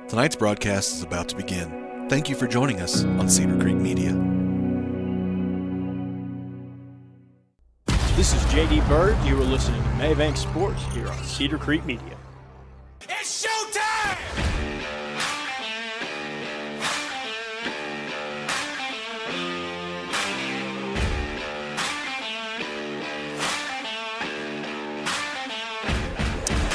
Tonight's broadcast is about to begin. Thank you for joining us on Cedar Creek Media. This is J.D. Bird. You are listening to Maybank Sports here on Cedar Creek Media. It's showtime!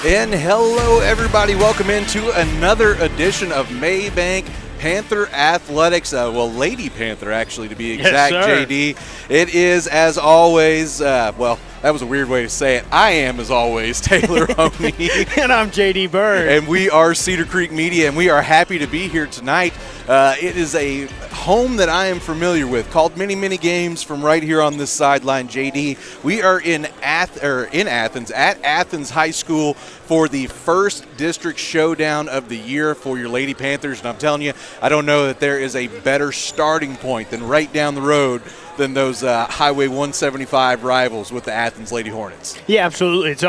And hello, everybody. Welcome into another edition of Maybank Panther Athletics. Lady Panther, actually, to be exact, yes, sir. JD. It is, as always, that was a weird way to say it. I am, as always, Taylor Honey. And I'm J.D. Bird. And we are Cedar Creek Media, and we are happy to be here tonight. It is a home that I am familiar with, called many games from right here on this sideline, JD. We are in Athens, at Athens High School for the first district showdown of the year for your Lady Panthers. And I'm telling you, I don't know that there is a better starting point than right down the road than those Highway 175 rivals with the Athens Lady Hornets. Yeah, absolutely. It's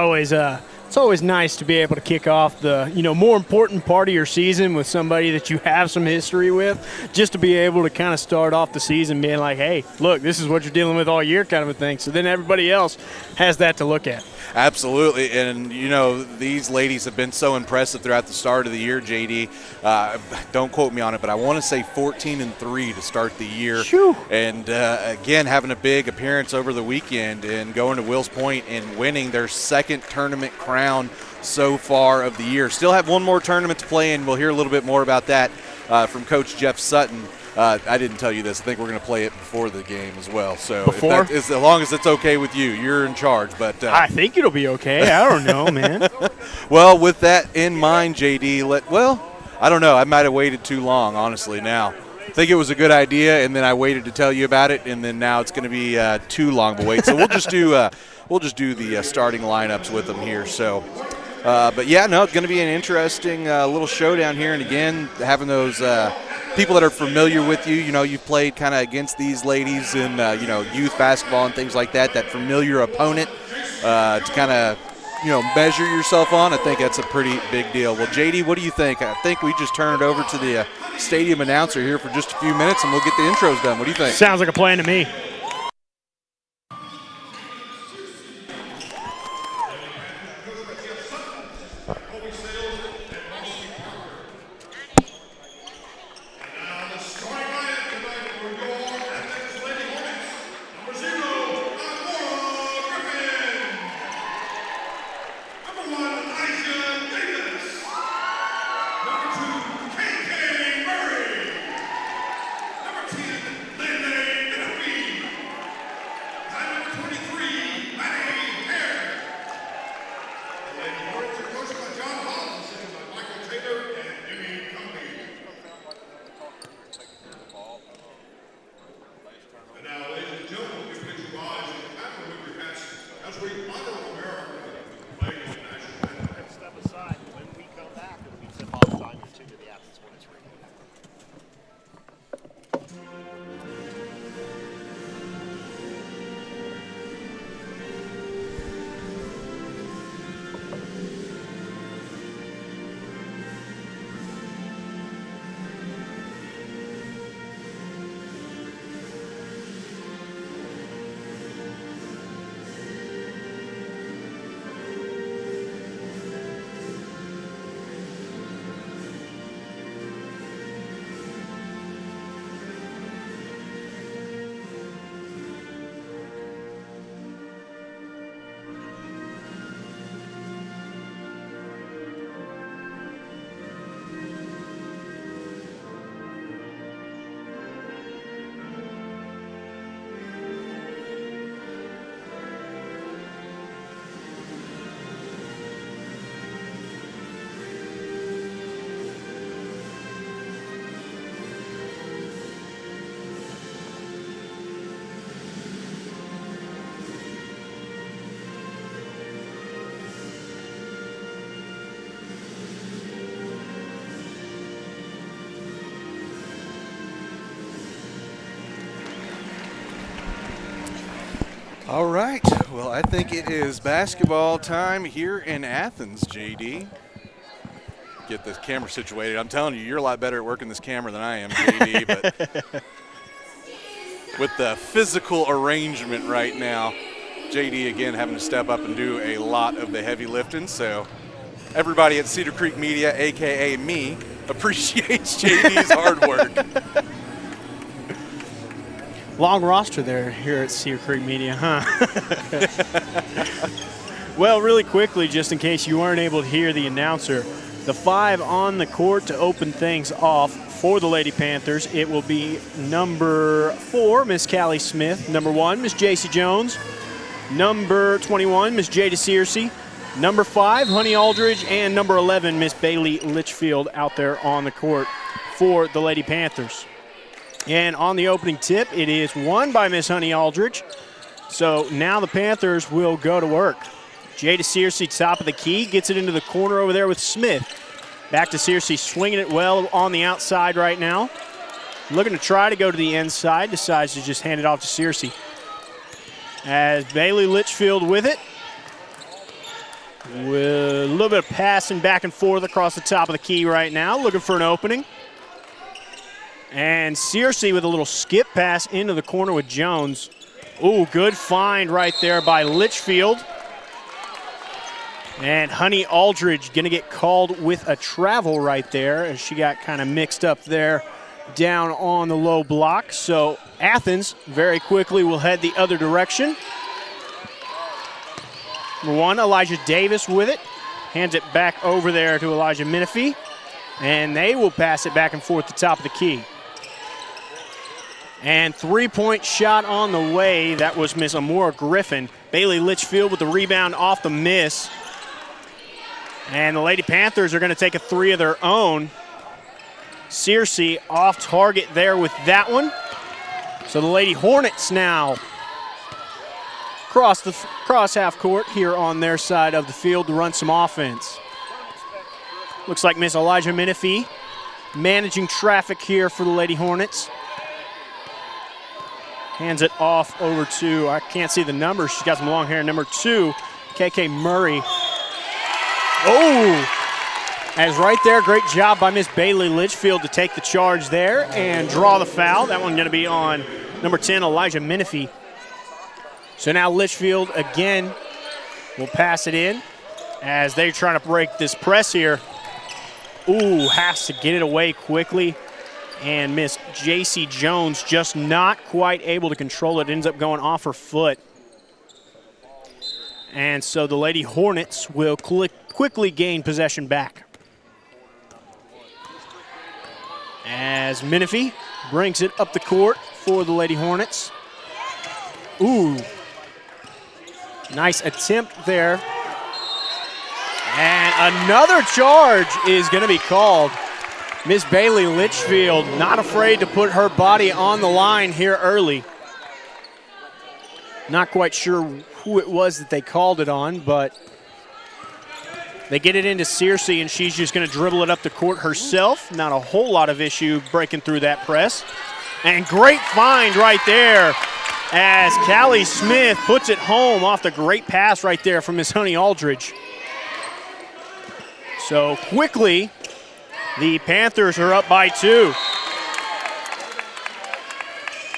always nice to be able to kick off the more important part of your season with somebody that you have some history with, just to be able to kind of start off the season being like, hey, look, this is what you're dealing with all year kind of a thing. So then everybody else has that to look at. Absolutely, and these ladies have been so impressive throughout the start of the year, JD. Don't quote me on it, but I want to say 14-3 to start the year. Shoo. And again, having a big appearance over the weekend and going to Wills Point and winning their second tournament crown so far of the year. Still have one more tournament to play, and we'll hear a little bit more about that from Coach Jeff Sutton. I didn't tell you this. I think we're going to play it before the game as well. So as long as it's okay with you, you're in charge. But I think it'll be okay. I don't know, man. Well, with that in mind, JD, I don't know. I might have waited too long, honestly, now. I think it was a good idea, and then I waited to tell you about it, and then now it's going to be too long of a wait. So we'll just do the starting lineups with them here. So, but yeah, no, it's going to be an interesting little showdown here. And again, having those people that are familiar with you, you've played kind of against these ladies in youth basketball and things like that. That familiar opponent to kind of measure yourself on. I think that's a pretty big deal. Well, JD, what do you think? I think we just turn it over to the stadium announcer here for just a few minutes, and we'll get the intros done. What do you think? Sounds like a plan to me. All right. Well, I think it is basketball time here in Athens, JD. get this camera situated. I'm telling you, you're a lot better at working this camera than I am, JD. But with the physical arrangement right now, JD again having to step up and do a lot of the heavy lifting. So everybody at Cedar Creek Media, a.k.a. me, appreciates JD's hard work. Long roster there here at Cedar Creek Media, huh? Well, really quickly, just in case you weren't able to hear the announcer, the 5 on the court to open things off for the Lady Panthers. It will be number 4, Miss Callie Smith. Number 1, Miss JC Jones. Number 21, Miss Jada Searcy. Number 5, Honey Aldridge. And number 11, Miss Bailey Litchfield out there on the court for the Lady Panthers. And on the opening tip, it is won by Miss Honey Aldridge. So now the Panthers will go to work. Jada Searcy, top of the key, gets it into the corner over there with Smith. Back to Searcy, swinging it well on the outside right now. Looking to try to go to the inside, decides to just hand it off to Searcy. As Bailey Litchfield with it. With a little bit of passing back and forth across the top of the key right now, looking for an opening. And Searcy with a little skip pass into the corner with Jones. Ooh, good find right there by Litchfield. And Honey Aldridge going to get called with a travel right there as she got kind of mixed up there down on the low block. So Athens very quickly will head the other direction. Number 1, Elijah Davis with it. Hands it back over there to Elijah Menifee. And they will pass it back and forth to the top of the key. And 3-point shot on the way. That was Miss Amora Griffin. Bailey Litchfield with the rebound off the miss. And the Lady Panthers are going to take a 3 of their own. Searcy off target there with that one. So the Lady Hornets now cross half court here on their side of the field to run some offense. Looks like Miss Elijah Menifee managing traffic here for the Lady Hornets. Hands it off over to, I can't see the number, she's got some long hair, number 2, KK Murray. Oh, as right there, great job by Miss Bailey Litchfield to take the charge there and draw the foul. That one going to be on number 10, Elijah Menifee. So now Litchfield again will pass it in as they're trying to break this press here. Ooh, has to get it away quickly. And Miss JC Jones just not quite able to control it. Ends up going off her foot. And so the Lady Hornets will quickly gain possession back. As Menifee brings it up the court for the Lady Hornets. Ooh. Nice attempt there. And another charge is going to be called. Miss Bailey Litchfield not afraid to put her body on the line here early. Not quite sure who it was that they called it on, but they get it into Searcy, and she's just going to dribble it up the court herself. Not a whole lot of issue breaking through that press. And great find right there as Callie Smith puts it home off the great pass right there from Miss Honey Aldridge. So quickly, the Panthers are up by 2.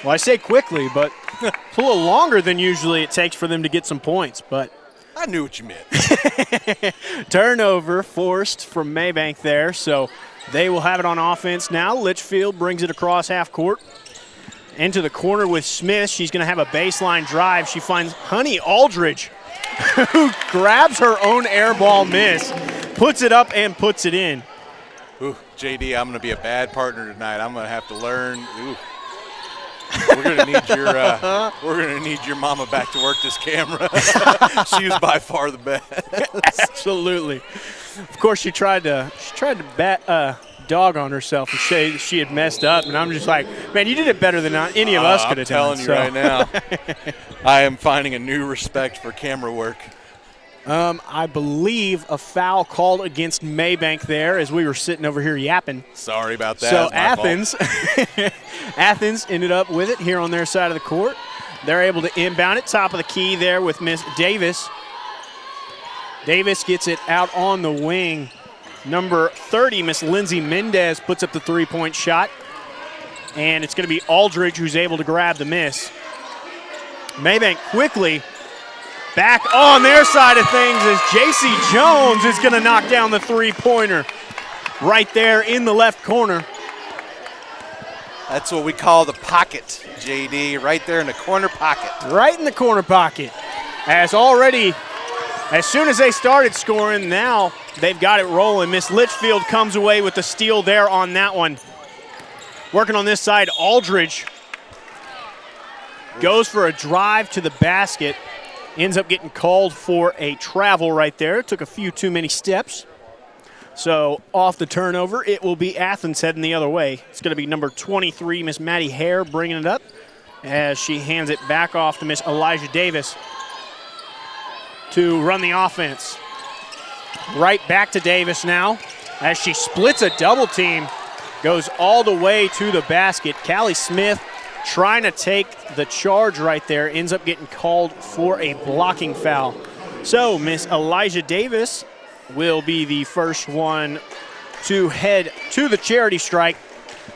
Well, I say quickly, but it's a little longer than usually it takes for them to get some points, but I knew what you meant. turnover forced from Maybank there, so they will have it on offense now. Litchfield brings it across half court into the corner with Smith. She's going to have a baseline drive. She finds Honey Aldridge, who grabs her own air ball miss, puts it up and puts it in. Ooh, JD, I'm going to be a bad partner tonight. I'm going to have to learn. Ooh. We're going to need your mama back to work this camera. She was by far the best. Absolutely. Of course, she tried to dog on herself and say she had messed up, and I'm just like, man, you did it better than any of us could have done. I'm telling you right now, I am finding a new respect for camera work. I believe a foul called against Maybank there as we were sitting over here yapping. Sorry about that. So Athens ended up with it here on their side of the court. They're able to inbound it, top of the key there with Miss Davis. Davis gets it out on the wing Number 30, Miss Lindsay Mendez, puts up the three-point shot. And it's going to be Aldridge who's able to grab the miss. Maybank quickly back on their side of things as J.C. Jones is going to knock down the three-pointer right there in the left corner. That's what we call the pocket, JD, right there in the corner pocket. Right in the corner pocket. As soon as they started scoring, now they've got it rolling. Miss Litchfield comes away with the steal there on that one. Working on this side, Aldridge goes for a drive to the basket. Ends up getting called for a travel right there. Took a few too many steps. So off the turnover, it will be Athens heading the other way. It's going to be number 23, Miss Maddie Hare, bringing it up as she hands it back off to Miss Elijah Davis to run the offense. Right back to Davis now as she splits a double team, goes all the way to the basket. Callie Smith trying to take the charge right there, ends up getting called for a blocking foul. So Miss Elijah Davis will be the first one to head to the charity strike.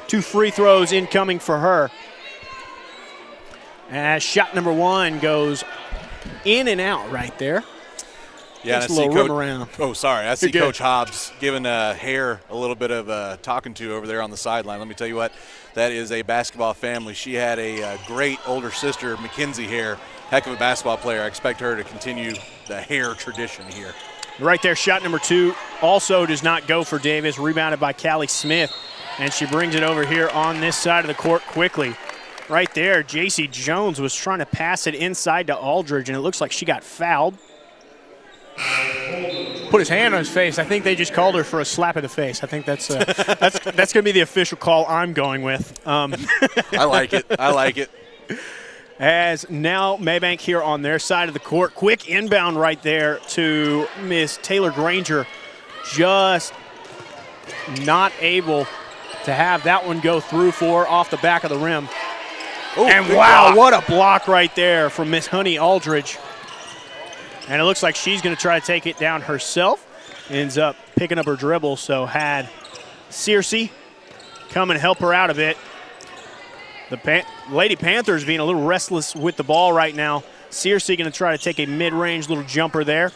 2 free throws incoming for her. As shot number 1 goes in and out right there. Yeah, Just a little rim around. Oh, sorry. I see You're good. Coach Hobbs giving Hare a little bit of talking to over there on the sideline. Let me tell you what, that is a basketball family. She had a great older sister, Mackenzie Hare, heck of a basketball player. I expect her to continue the Hare tradition here. Right there, shot number 2 also does not go for Davis, rebounded by Callie Smith, and she brings it over here on this side of the court quickly. Right there, J.C. Jones was trying to pass it inside to Aldridge, and it looks like she got fouled. Put his hand on his face. I think they just called her for a slap in the face. I think that's going to be the official call I'm going with. I like it. I like it. As now Maybank here on their side of the court. Quick inbound right there to Miss Taylor Granger. Just not able to have that one go through for her off the back of the rim. Ooh, and wow, what a block right there from Miss Honey Aldridge. And it looks like she's going to try to take it down herself. Ends up picking up her dribble, so had Searcy come and help her out a bit. The Lady Panthers being a little restless with the ball right now. Searcy going to try to take a mid-range little jumper there.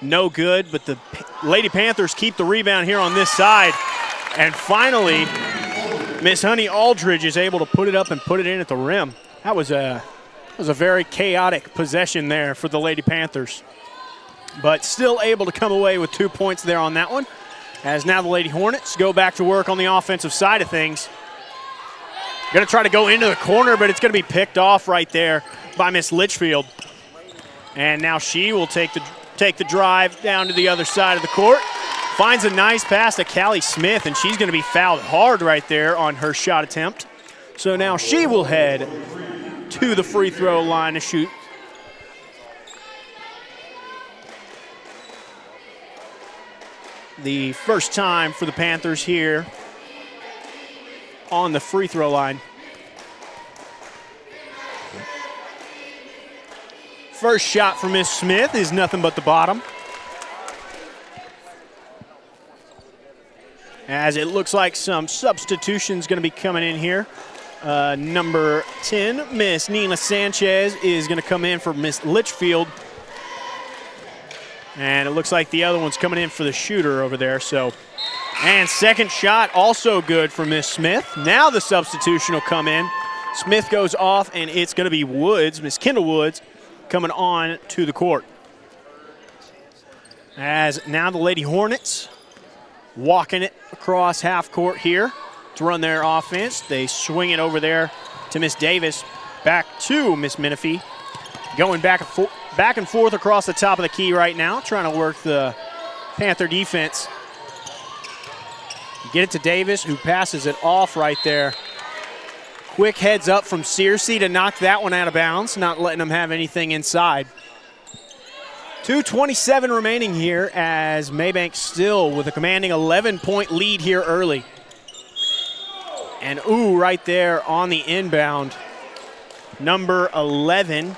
No good, but the Lady Panthers keep the rebound here on this side. And finally, Miss Honey Aldridge is able to put it up and put it in at the rim. That was a very chaotic possession there for the Lady Panthers. But still able to come away with 2 points there on that one. As now the Lady Hornets go back to work on the offensive side of things. Going to try to go into the corner, but it's going to be picked off right there by Miss Litchfield. And now she will take the drive down to the other side of the court. Finds a nice pass to Callie Smith, and she's going to be fouled hard right there on her shot attempt. So now she will head to the free throw line to shoot. The first time for the Panthers here on the free throw line. First shot for Miss Smith is nothing but the bottom. As it looks like some substitutions going to be coming in here. Number 10, Miss Nina Sanchez, is going to come in for Miss Litchfield. And it looks like the other one's coming in for the shooter over there. And second shot also good for Miss Smith. Now the substitution will come in. Smith goes off, and it's going to be Woods, Miss Kendall Woods, coming on to the court. As now the Lady Hornets walking it across half court here to run their offense. They swing it over there to Miss Davis, back to Miss Menifee. Going back and forth across the top of the key right now, trying to work the Panther defense. Get it to Davis, who passes it off right there. Quick heads up from Searcy to knock that one out of bounds, not letting them have anything inside. 2:27 remaining here as Maybank still with a commanding 11-point lead here early. And right there on the inbound, number 11,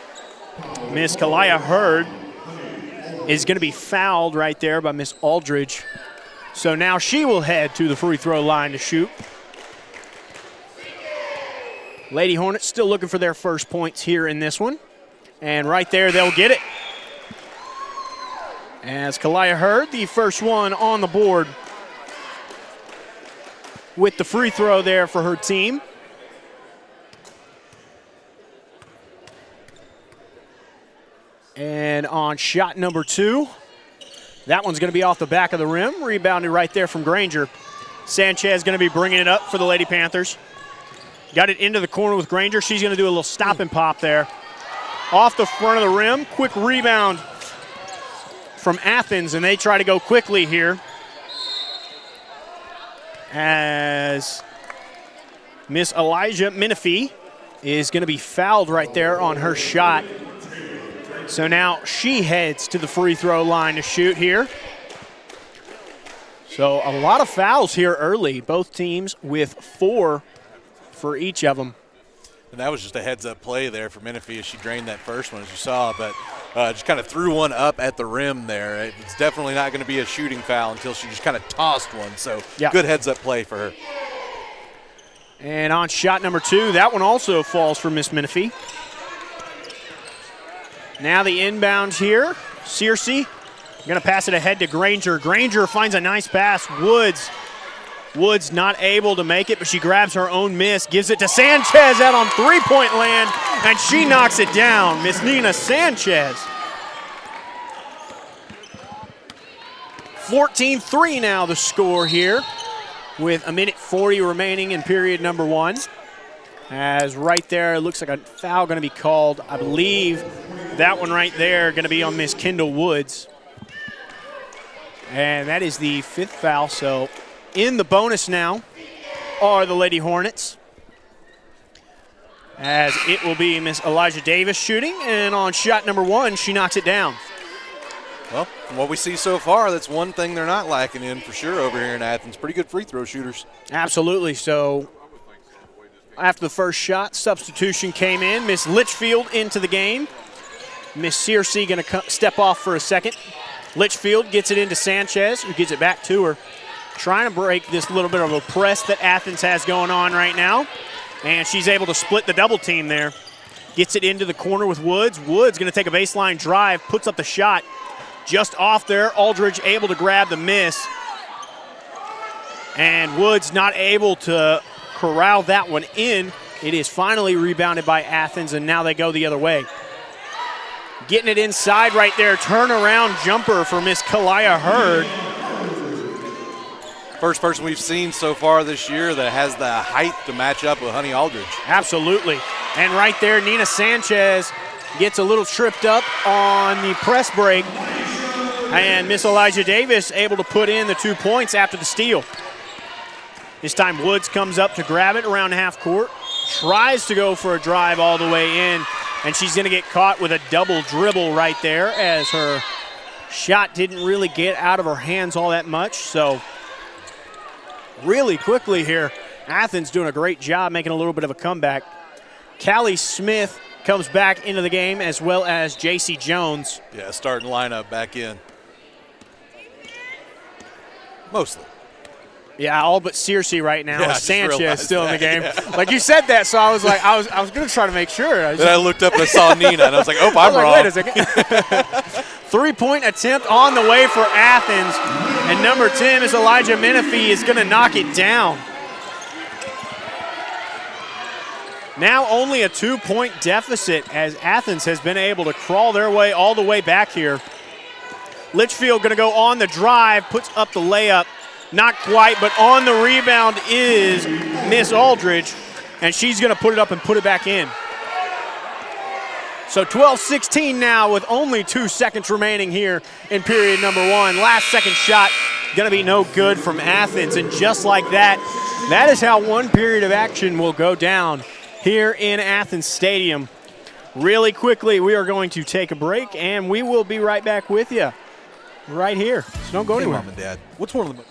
Miss Kalaya Hurd, is going to be fouled right there by Miss Aldridge. So now she will head to the free throw line to shoot. Lady Hornets still looking for their first points here in this one. And right there, they'll get it. As Kalia Hurd, the first one on the board with the free throw there for her team. And on shot number 2, that one's going to be off the back of the rim. Rebounded right there from Granger. Sanchez going to be bringing it up for the Lady Panthers. Got it into the corner with Granger. She's going to do a little stop and pop there. Off the front of the rim. Quick rebound from Athens, and they try to go quickly here as Miss Elijah Menifee is going to be fouled right there on her shot. So now she heads to the free throw line to shoot here. So a lot of fouls here early, both teams with 4 for each of them. And that was just a heads-up play there for Menifee as she drained that first one, as you saw, but just kind of threw one up at the rim there. It's definitely not going to be a shooting foul until she just kind of tossed one, so good heads-up play for her. And on shot number 2, that one also falls for Miss Menifee. Now the inbounds here. Searcy going to pass it ahead to Granger. Granger finds a nice pass. Woods not able to make it, but she grabs her own miss, gives it to Sanchez out on three-point land, and she knocks it down. Miss Nina Sanchez. 14-3 now the score here with a minute 40 remaining in period number 1. As right there, it looks like a foul going to be called. I believe that one right there going to be on Miss Kendall Woods. And that is the 5th foul, so in the bonus now are the Lady Hornets. As it will be Miss Elijah Davis shooting, and on shot number 1, she knocks it down. Well, from what we see so far, that's one thing they're not lacking in for sure over here in Athens. Pretty good free throw shooters. Absolutely. So after the first shot, substitution came in. Miss Litchfield into the game. Miss Searcy going to step off for a second. Litchfield gets it into Sanchez, who gets it back to her. Trying to break this little bit of a press that Athens has going on right now. And she's able to split the double team there. Gets it into the corner with Woods. Woods going to take a baseline drive, puts up the shot. Just off there, Aldridge able to grab the miss. And Woods not able to corral that one in. It is finally rebounded by Athens, and now they go the other way. Getting it inside right there, turnaround jumper for Miss Kalia Hurd. First person we've seen so far this year that has the height to match up with Honey Aldridge. Absolutely. And right there, Nina Sanchez gets a little tripped up on the press break. And Miss Elijah Davis able to put in the 2 points after the steal. This time Woods comes up to grab it around half court. Tries to go for a drive all the way in. And she's going to get caught with a double dribble right there as her shot didn't really get out of her hands all that much. So really quickly here, Athens doing a great job making a little bit of a comeback. Callie Smith comes back into the game, as well as J.C. Jones. Yeah, starting lineup back in. Mostly. Yeah, all but Searcy right now. Yeah, Sanchez still in the game. Yeah. Like you said that, so I was like, I was going to try to make sure. Then I looked up and I saw Nina, and I was like, oh, I'm wrong. Wait a second. 3-point attempt on the way for Athens. And number 10 is Elijah Menifee is going to knock it down. Now only a 2-point deficit as Athens has been able to crawl their way all the way back here. Litchfield going to go on the drive, puts up the layup. Not quite, but on the rebound is Miss Aldridge, and she's going to put it up and put it back in. So 12-16 now with only 2 seconds remaining here in period number 1. Last second shot going to be no good from Athens, and just like that, that is how one period of action will go down here in Athens Stadium. Really quickly, we are going to take a break, and we will be right back with you right here. So don't go anywhere. Mom and Dad, what's one of the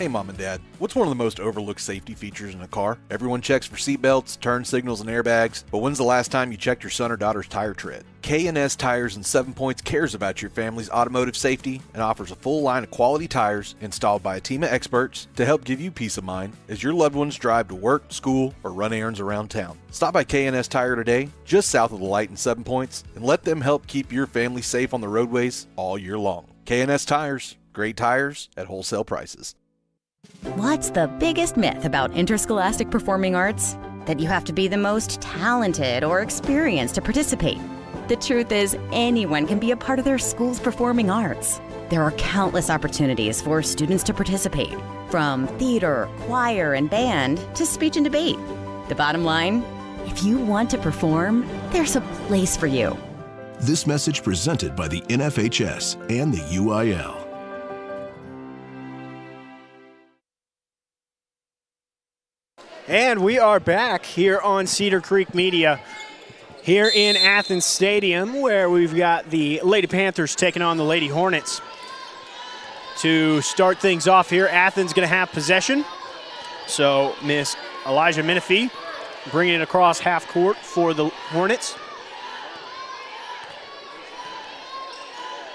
Hey, Mom and Dad, what's one of the most overlooked safety features in a car? Everyone checks for seatbelts, turn signals, and airbags, but when's the last time you checked your son or daughter's tire tread? K&S Tires and 7 Points cares about your family's automotive safety and offers a full line of quality tires installed by a team of experts to help give you peace of mind as your loved ones drive to work, school, or run errands around town. Stop by K&S Tire today, just south of the light in 7 Points, and let them help keep your family safe on the roadways all year long. K&S Tires, great tires at wholesale prices. What's the biggest myth about interscholastic performing arts? That you have to be the most talented or experienced to participate. The truth is, anyone can be a part of their school's performing arts. There are countless opportunities for students to participate, from theater, choir, and band to speech and debate. The bottom line, if you want to perform, there's a place for you. This message presented by the NFHS and the UIL. And we are back here on Cedar Creek Media, here in Athens Stadium, where we've got the Lady Panthers taking on the Lady Hornets. To start things off here, Athens going to have possession. So Miss Elijah Menifee bringing it across half court for the Hornets.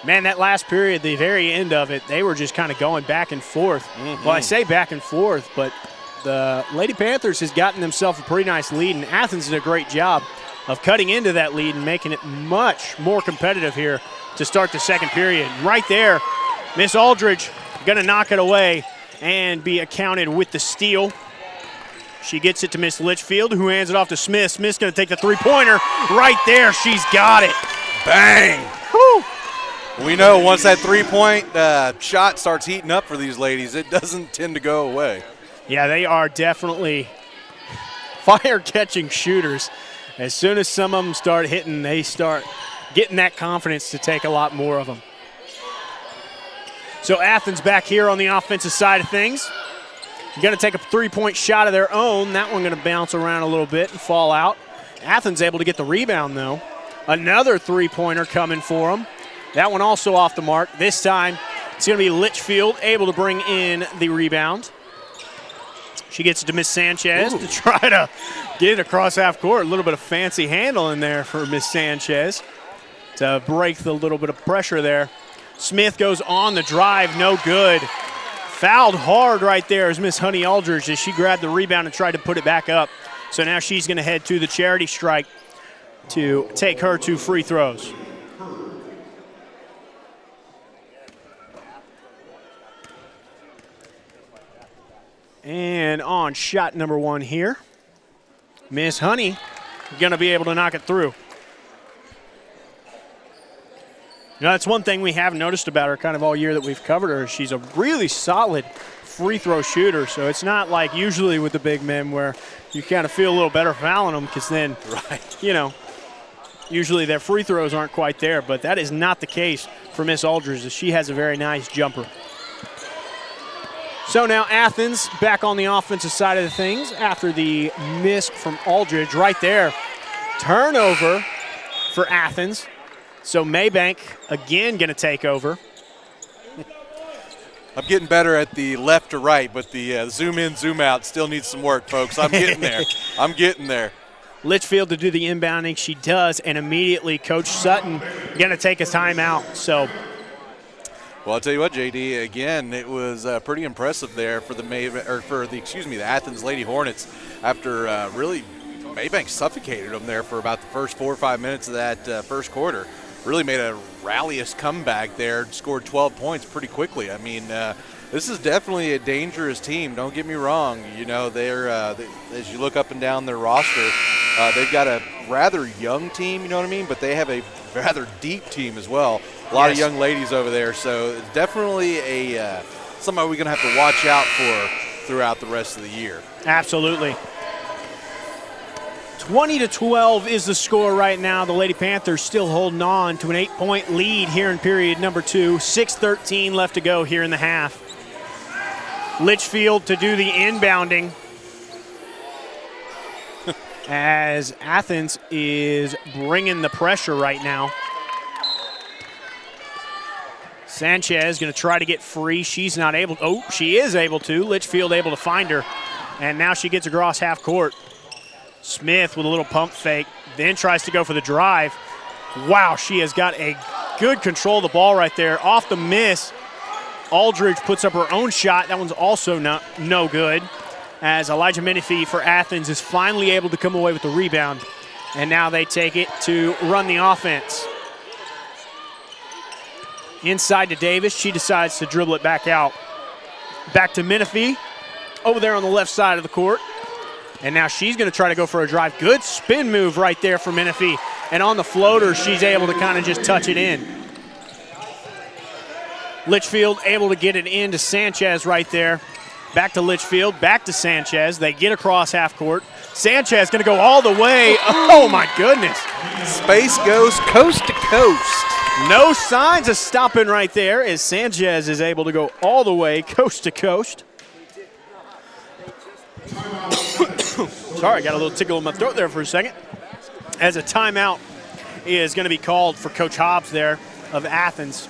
Man, that last period, the very end of it, they were just kind of going back and forth. Well, I say back and forth, but the Lady Panthers has gotten themselves a pretty nice lead, and Athens did a great job of cutting into that lead and making it much more competitive here to start the second period. Right there, Miss Aldridge going to knock it away and be accounted with the steal. She gets it to Miss Litchfield, who hands it off to Smith. Smith's going to take the three-pointer. Right there, she's got it. Bang! Woo! We know once that three-point shot starts heating up for these ladies, it doesn't tend to go away. Yeah, they are definitely fire-catching shooters. As soon as some of them start hitting, they start getting that confidence to take a lot more of them. So Athens back here on the offensive side of things. Going to take a three-point shot of their own. That one going to bounce around a little bit and fall out. Athens able to get the rebound, though. Another three-pointer coming for them. That one also off the mark. This time, it's going to be Litchfield able to bring in the rebound. She gets it to Miss Sanchez to try to get it across half court. A little bit of fancy handle in there for Miss Sanchez to break the little bit of pressure there. Smith goes on the drive, no good. Fouled hard right there as Miss Honey Aldridge as she grabbed the rebound and tried to put it back up. So now she's going to head to the charity strike to take her 2 free throws. And on shot number 1 here, Miss Honey going to be able to knock it through. You know, that's one thing we have noticed about her kind of all year that we've covered her. She's a really solid free throw shooter, so it's not like usually with the big men where you kind of feel a little better fouling them because then, you know, usually their free throws aren't quite there, but that is not the case for Miss Aldridge, as she has a very nice jumper. So now Athens back on the offensive side of the things after the miss from Aldridge right there. Turnover for Athens. So Maybank again going to take over. I'm getting better at the left to right, but the zoom in, zoom out still needs some work, folks. I'm getting there. I'm getting there. Litchfield to do the inbounding. She does, and immediately Coach Sutton going to take a timeout. So. Well, I'll tell you what, JD. Again, it was pretty impressive there for the Athens Lady Hornets after really Maybank suffocated them there for about the first 4 or 5 minutes of that first quarter. Really made a rallyist comeback there, scored 12 points pretty quickly. I mean, this is definitely a dangerous team. Don't get me wrong. You know, they're as you look up and down their roster, they've got a rather young team. You know what I mean? But they have a rather deep team as well. A lot of young ladies over there, so it's definitely somebody we're going to have to watch out for throughout the rest of the year. Absolutely. 20-12 is the score right now. The Lady Panthers still holding on to an 8-point lead here in period number 2. 6:13 left to go here in the half. Litchfield to do the inbounding as Athens is bringing the pressure right now. Sanchez going to try to get free. She's not able to. Oh, she is able to. Litchfield able to find her. And now she gets across half court. Smith with a little pump fake, then tries to go for the drive. Wow, she has got a good control of the ball right there. Off the miss, Aldridge puts up her own shot. That one's also no good, as Elijah Menifee for Athens is finally able to come away with the rebound. And now they take it to run the offense. Inside to Davis. She decides to dribble it back out. Back to Menifee over there on the left side of the court. And now she's going to try to go for a drive. Good spin move right there for Menifee. And on the floater, she's able to kind of just touch it in. Litchfield able to get it into Sanchez right there. Back to Litchfield, back to Sanchez. They get across half court. Sanchez going to go all the way. Oh, my goodness. Space goes coast to coast. No signs of stopping right there as Sanchez is able to go all the way coast to coast. Sorry, I got a little tickle in my throat there for a second. As a timeout is going to be called for Coach Hobbs there of Athens.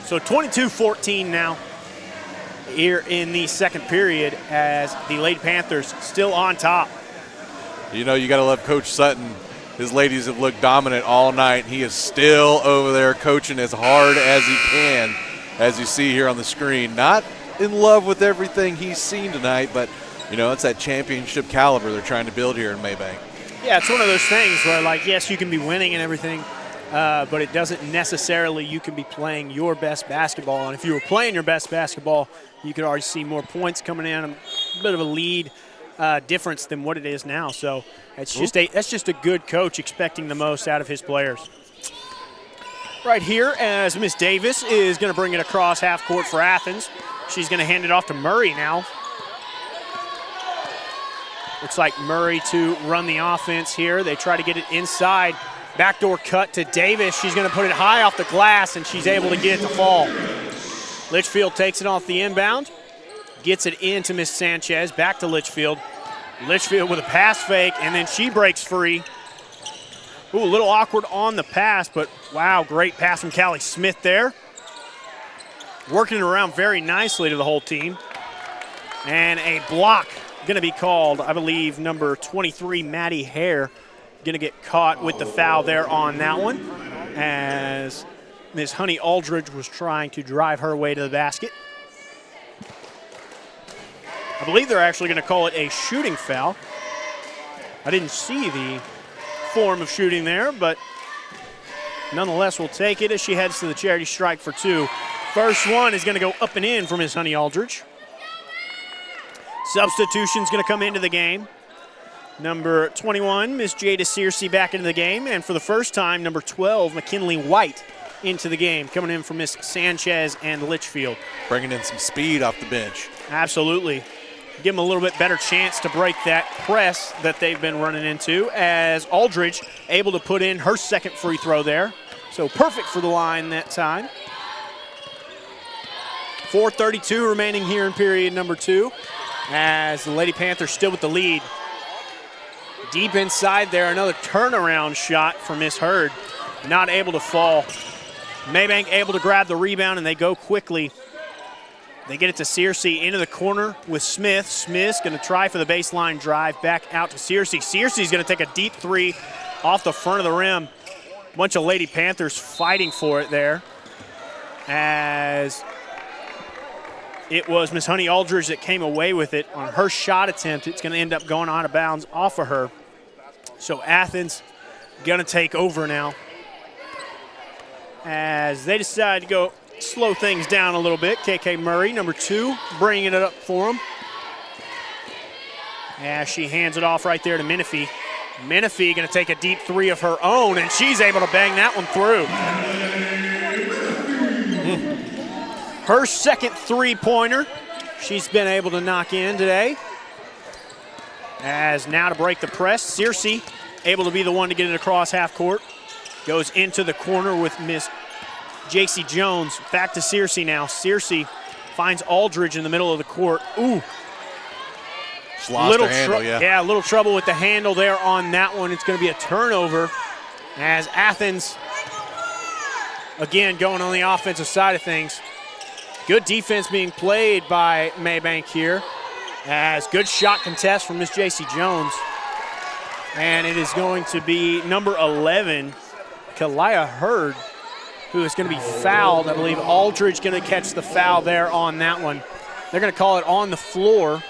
So 22-14 now here in the second period as the Lady Panthers still on top. You know, you got to love Coach Sutton. His ladies have looked dominant all night. He is still over there coaching as hard as he can, as you see here on the screen. Not in love with everything he's seen tonight, but, you know, it's that championship caliber they're trying to build here in Maybank. Yeah, it's one of those things where, like, yes, you can be winning and everything, but it doesn't necessarily you can be playing your best basketball. And if you were playing your best basketball, you could already see more points coming in, a bit of a lead difference than what it is now. So it's just that's just a good coach expecting the most out of his players. Right here as Miss Davis is going to bring it across half court for Athens. She's going to hand it off to Murray now. Looks like Murray to run the offense here. They try to get it inside. Backdoor cut to Davis. She's going to put it high off the glass, and she's able to get it to fall. Litchfield takes it off the inbound. Gets it into Miss Sanchez. Back to Litchfield. Litchfield with a pass fake, and then she breaks free. Ooh, a little awkward on the pass, but wow, great pass from Callie Smith there. Working it around very nicely to the whole team. And a block going to be called, I believe, number 23, Maddie Hare, going to get caught with the foul there on that one, as Miss Honey Aldridge was trying to drive her way to the basket. I believe they're actually going to call it a shooting foul. I didn't see the form of shooting there, but nonetheless, we'll take it as she heads to the charity strike for two. First one is going to go up and in for Miss Honey Aldridge. Substitution's going to come into the game. Number 21, Miss Jada Searcy back into the game. And for the first time, number 12, McKinley White into the game, coming in for Miss Sanchez and Litchfield. Bringing in some speed off the bench. Absolutely. Give them a little bit better chance to break that press that they've been running into, as Aldridge able to put in her second free throw there. So perfect for the line that time. 4:32 remaining here in period number two, as the Lady Panthers still with the lead. Deep inside there, another turnaround shot for Miss Hurd. Not able to fall. Maybank able to grab the rebound, and they go quickly. They get it to Searcy into the corner with Smith. Smith's going to try for the baseline drive back out to Searcy. Searcy's going to take a deep three off the front of the rim. Bunch of Lady Panthers fighting for it there, as it was Miss Honey Aldridge that came away with it on her shot attempt. It's going to end up going out of bounds off of her. So Athens going to take over now, as they decide to go slow things down a little bit. KK Murray, number 2, bringing it up for them. As she hands it off right there to Menifee. Menifee going to take a deep three of her own, and she's able to bang that one through. Her second three-pointer she's been able to knock in today. As now to break the press, Searcy able to be the one to get it across half court. Goes into the corner with Miss J.C. Jones. Back to Searcy now. Searcy finds Aldridge in the middle of the court. Ooh. She lost her handle, yeah, a little trouble with the handle there on that one. It's going to be a turnover, as Athens again, going on the offensive side of things. Good defense being played by Maybank here, as good shot contest from Miss J.C. Jones. And it is going to be number 11, Kalia Hurd, who is going to be fouled. I believe Aldridge going to catch the foul there on that one. They're going to call it on the floor.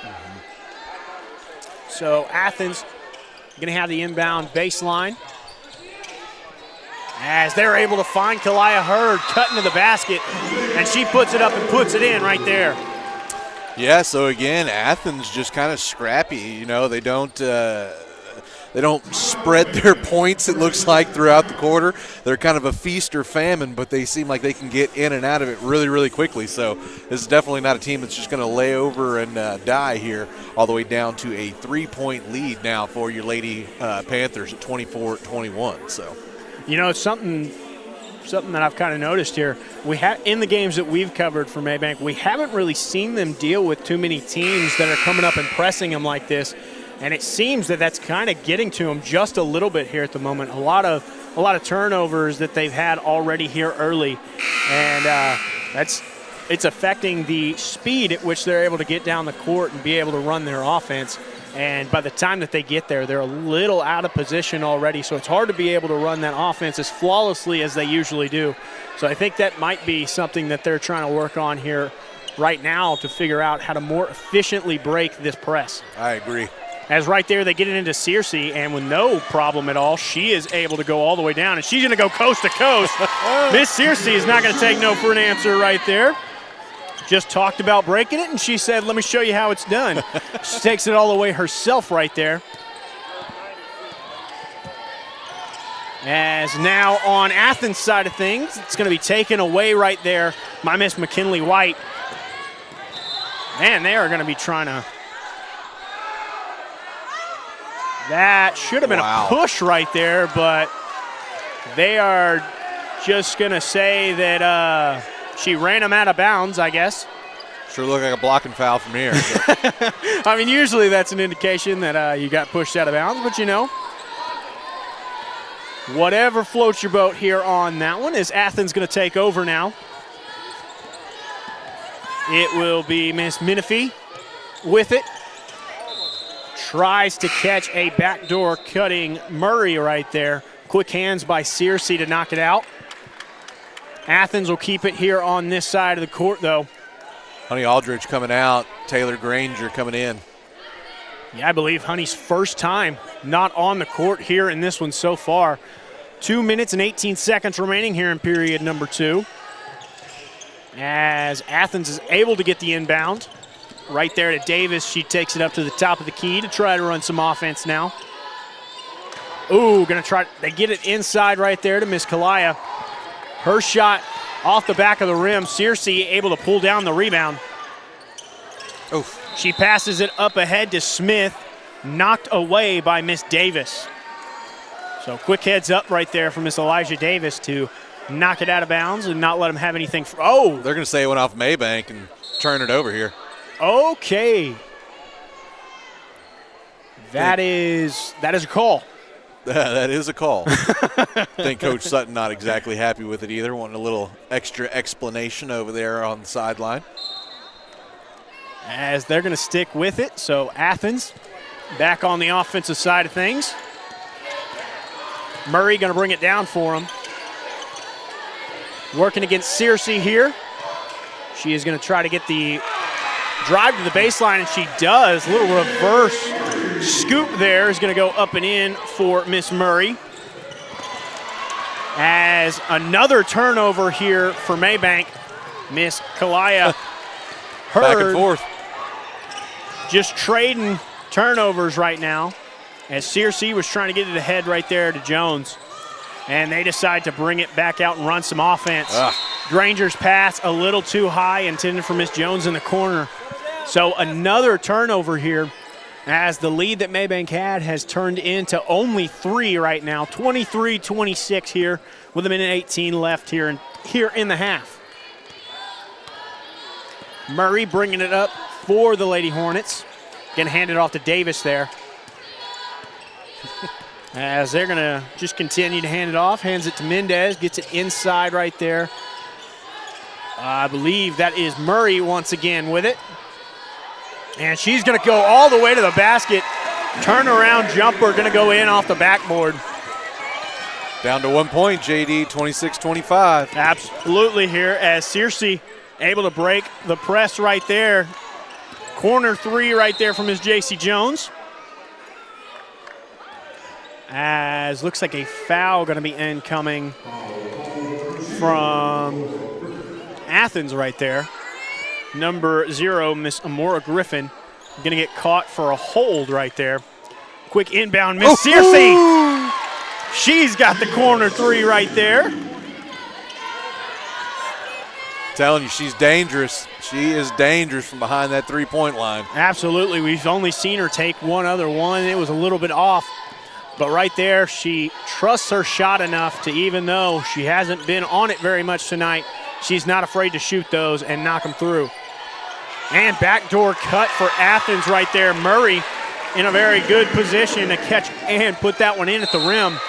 So Athens going to have the inbound baseline, as they're able to find Kalia Hurd cutting to the basket, and she puts it up and puts it in right there. Yeah, so again, Athens just kind of scrappy. You know, they don't spread their points, it looks like, throughout the quarter. They're kind of a feast or famine, but they seem like they can get in and out of it really, really quickly. So this is definitely not a team that's just going to lay over and die here, all the way down to a 3-point lead now for your Lady Panthers at 24-21. So, you know, it's something that I've kind of noticed here. In the games that we've covered for Maybank, we haven't really seen them deal with too many teams that are coming up and pressing them like this. And it seems that that's kind of getting to them just a little bit here at the moment. A lot of turnovers that they've had already here early, and it's affecting the speed at which they're able to get down the court and be able to run their offense. And by the time that they get there, they're a little out of position already, so it's hard to be able to run that offense as flawlessly as they usually do. So I think that might be something that they're trying to work on here right now to figure out how to more efficiently break this press. I agree. As right there, they get it into Searcy, and with no problem at all, she is able to go all the way down, and she's going to go coast to coast. Miss Searcy is not going to take no for an answer right there. Just talked about breaking it, and she said, let me show you how it's done. She takes it all the way herself right there. As now on Athens' side of things, it's going to be taken away right there by Miss McKinley White. Man, they are going to be trying to... That should have been a push right there, but they are just going to say that she ran him out of bounds, I guess. Sure looked like a blocking foul from here. I mean, usually that's an indication that you got pushed out of bounds, but you know. Whatever floats your boat here on that one is Athens going to take over now. It will be Miss Menifee with it. Tries to catch a backdoor cutting Murray right there. Quick hands by Searcy to knock it out. Athens will keep it here on this side of the court, though. Honey Aldridge coming out, Taylor Granger coming in. Yeah, I believe Honey's first time not on the court here in this one so far. 2 minutes and 18 seconds remaining here in period number 2. As Athens is able to get the inbound. Right there to Davis. She takes it up to the top of the key to try to run some offense now. Ooh, gonna try. They get it inside right there to Miss Kalia. Her shot off the back of the rim. Searcy able to pull down the rebound. Oof. She passes it up ahead to Smith. Knocked away by Miss Davis. So quick heads up right there from Miss Elijah Davis to knock it out of bounds and not let them have anything. They're going to say it went off Maybank and turn it over here. Okay. That is a call. That is a call. I think Coach Sutton not exactly happy with it either. Wanting a little extra explanation over there on the sideline. As they're going to stick with it. So Athens back on the offensive side of things. Murray going to bring it down for him. Working against Searcy here. She is going to try to get the drive to the baseline, and she does. A little reverse scoop there is going to go up and in for Miss Murray. As another turnover here for Maybank. Miss Kalia Hurd. Back and forth. Just trading turnovers right now. As Searcy was trying to get it ahead right there to Jones. And they decide to bring it back out and run some offense. Granger's pass a little too high, intended for Miss Jones in the corner. So another turnover here as the lead that Maybank had has turned into only 3 right now. 23-26 here with 1:18 left here in the half. Murray bringing it up for the Lady Hornets. Going to hand it off to Davis there. As they're going to just continue to hand it off. Hands it to Mendez. Gets it inside right there. I believe that is Murray once again with it. And she's going to go all the way to the basket. Turnaround jumper going to go in off the backboard. Down to 1 point, JD, 26-25. Absolutely here as Searcy able to break the press right there. Corner three right there from Ms. J.C. Jones. As looks like a foul going to be incoming from Athens right there. Number 0, Miss Amora Griffin, going to get caught for a hold right there. Quick inbound, Miss Searcy. She's got the corner three right there. Telling you, she's dangerous. She is dangerous from behind that three-point line. Absolutely. We've only seen her take one other one. It was a little bit off. But right there, she trusts her shot enough to, even though she hasn't been on it very much tonight, she's not afraid to shoot those and knock them through. And backdoor cut for Athens right there. Murray in a very good position to catch and put that one in at the rim.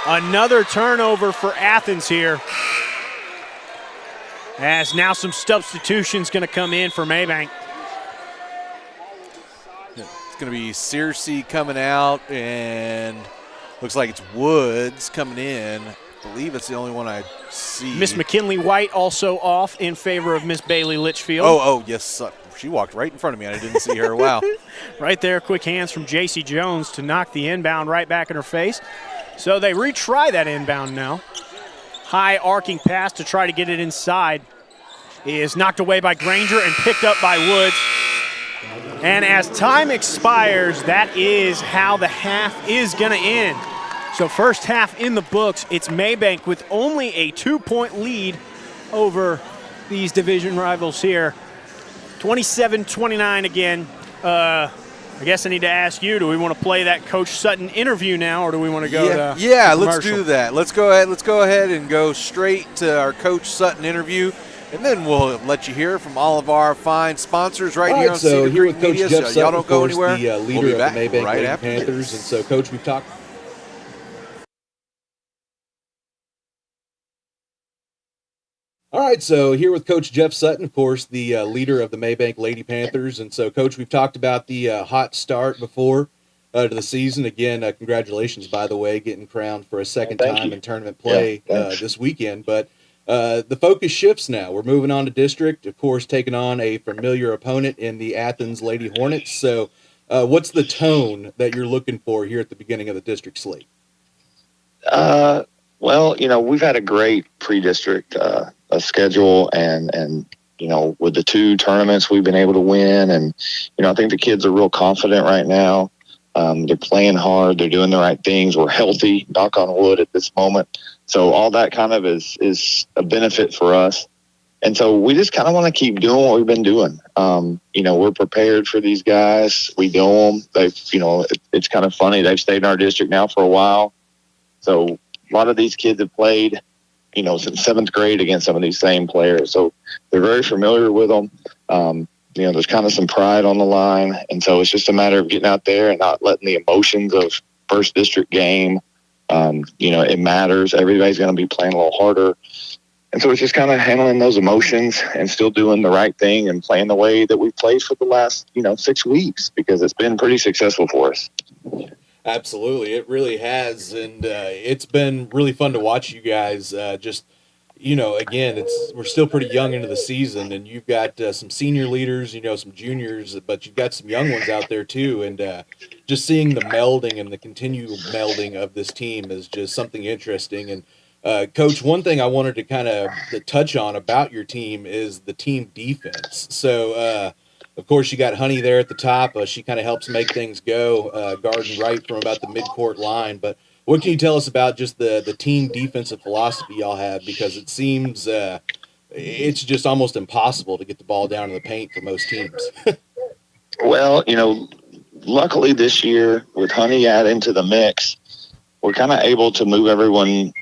Another turnover for Athens here. As now some substitutions going to come in for Maybank. It's going to be Searcy coming out, and looks like it's Woods coming in. I believe it's the only one I see. Miss McKinley White also off in favor of Miss Bailey Litchfield. Oh, yes. She walked right in front of me, and I didn't see her. Wow. Right there, quick hands from J.C. Jones to knock the inbound right back in her face. So they retry that inbound now. High arcing pass to try to get it inside is knocked away by Granger and picked up by Woods. And as time expires, that is how the half is going to end. So first half in the books, it's Maybank with only a 2-point lead over these division rivals here. 27-29 again. I guess I need to ask you, do we want to play that Coach Sutton interview now, or do we want to go to let's do that. Let's go ahead and go straight to our Coach Sutton interview, and then we'll let you hear from all of our fine sponsors right here on so Cedar here Creek with Coach Media. Jeff So Sutton, y'all don't go of course, anywhere. the leader we'll be of back the Maybank right Lady after Panthers. this. And so, Coach, we've talked. All right, so here with Coach Jeff Sutton, of course, the leader of the Maybank Lady Panthers. And so, Coach, we've talked about the hot start before to the season. Again, congratulations, by the way, getting crowned for a second time in tournament play this weekend. But the focus shifts now. We're moving on to district, of course, taking on a familiar opponent in the Athens Lady Hornets. So what's the tone that you're looking for here at the beginning of the district slate? Well, we've had a great pre-district schedule, and with the 2 tournaments we've been able to win, and I think the kids are real confident right now. They're playing hard, they're doing the right things. We're healthy, knock on wood, at this moment. So all that kind of is a benefit for us. And so we just kind of want to keep doing what we've been doing. We're prepared for these guys. We know them. They've, it's kind of funny. They've stayed in our district now for a while. So a lot of these kids have played, since 7th grade against some of these same players. So they're very familiar with them. There's kind of some pride on the line. And so it's just a matter of getting out there and not letting the emotions of first district game, it matters. Everybody's going to be playing a little harder. And so it's just kind of handling those emotions and still doing the right thing and playing the way that we've played for the last, 6 weeks, because it's been pretty successful for us. Absolutely. It really has. And it's been really fun to watch you guys again, we're still pretty young into the season, and you've got some senior leaders, some juniors, but you've got some young ones out there too. And just seeing the melding and the continual melding of this team is just something interesting. And Coach, one thing I wanted to kind of touch on about your team is the team defense. So, of course, you got Honey there at the top. She kind of helps make things go, guarding right from about the midcourt line. But what can you tell us about just the team defensive philosophy y'all have? Because it seems it's just almost impossible to get the ball down in the paint for most teams. Well, luckily this year with Honey add into the mix, we're kind of able to move everyone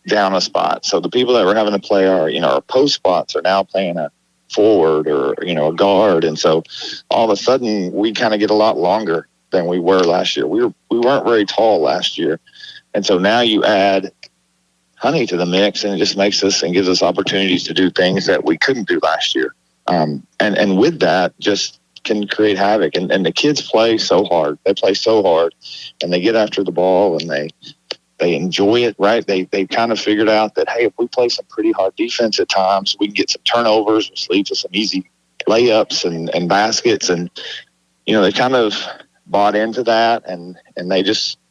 down a spot. So the people that were having to play our post spots are now playing a forward or, a guard. And so all of a sudden we kind of get a lot longer. than we were last year. We weren't very tall last year. And so now you add Honey to the mix, and it just makes us and gives us opportunities to do things that we couldn't do last year. And with that, just can create havoc. And the kids play so hard. They play so hard, and they get after the ball, and they enjoy it, right? They kind of figured out that, hey, if we play some pretty hard defense at times, we can get some turnovers, which leads to some easy layups and baskets. And, they kind of bought into that, and they just –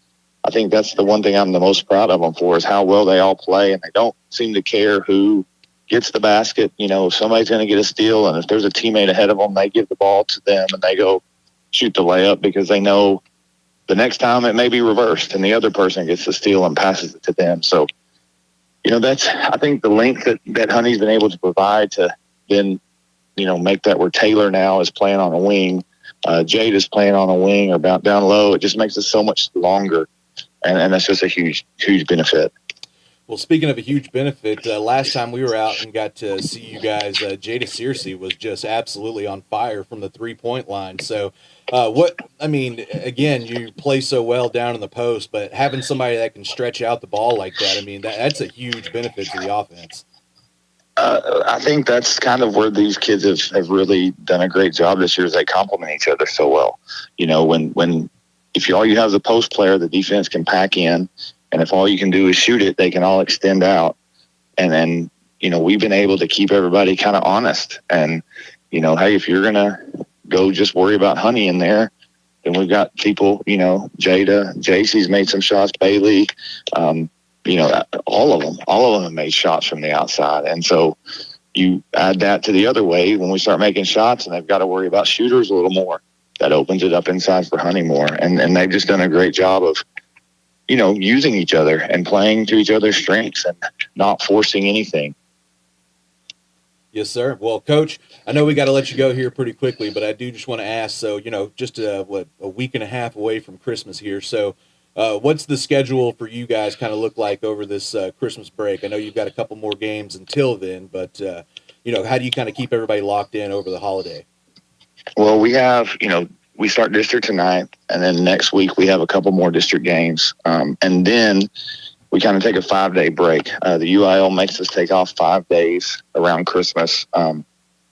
I think that's the one thing I'm the most proud of them for is how well they all play, and they don't seem to care who gets the basket. If somebody's going to get a steal, and if there's a teammate ahead of them, they give the ball to them and they go shoot the layup because they know the next time it may be reversed and the other person gets the steal and passes it to them. So, that's, I think, the length that Honey's been able to provide to then, make that where Taylor now is playing on a wing, Jade is playing on a wing or about down low. It just makes it so much longer. And that's just a huge, huge benefit. Well, speaking of a huge benefit, last time we were out and got to see you guys, Jada Searcy was just absolutely on fire from the three-point line. So, again, you play so well down in the post, but having somebody that can stretch out the ball like that, that's a huge benefit to the offense. I think that's kind of where these kids have really done a great job this year is they complement each other so well. If all you have is a post player, the defense can pack in, and if all you can do is shoot it, they can all extend out. And then, we've been able to keep everybody kind of honest. And, hey, if you're going to go just worry about Honey in there, then we've got people, Jada, JC's made some shots, Bailey, all of them have made shots from the outside. And so you add that to the other way when we start making shots and they've got to worry about shooters a little more. That opens it up inside for Honey more. And they've just done a great job of, using each other and playing to each other's strengths and not forcing anything. Yes, sir. Well, Coach, I know we got to let you go here pretty quickly, but I do just want to ask, so, just a week and a half away from Christmas here. So what's the schedule for you guys kind of look like over this Christmas break? I know you've got a couple more games until then, but, how do you kind of keep everybody locked in over the holiday? Well, we have, we start district tonight, and then next week we have a couple more district games. And then we kind of take a 5-day break. The UIL makes us take off 5 days around Christmas.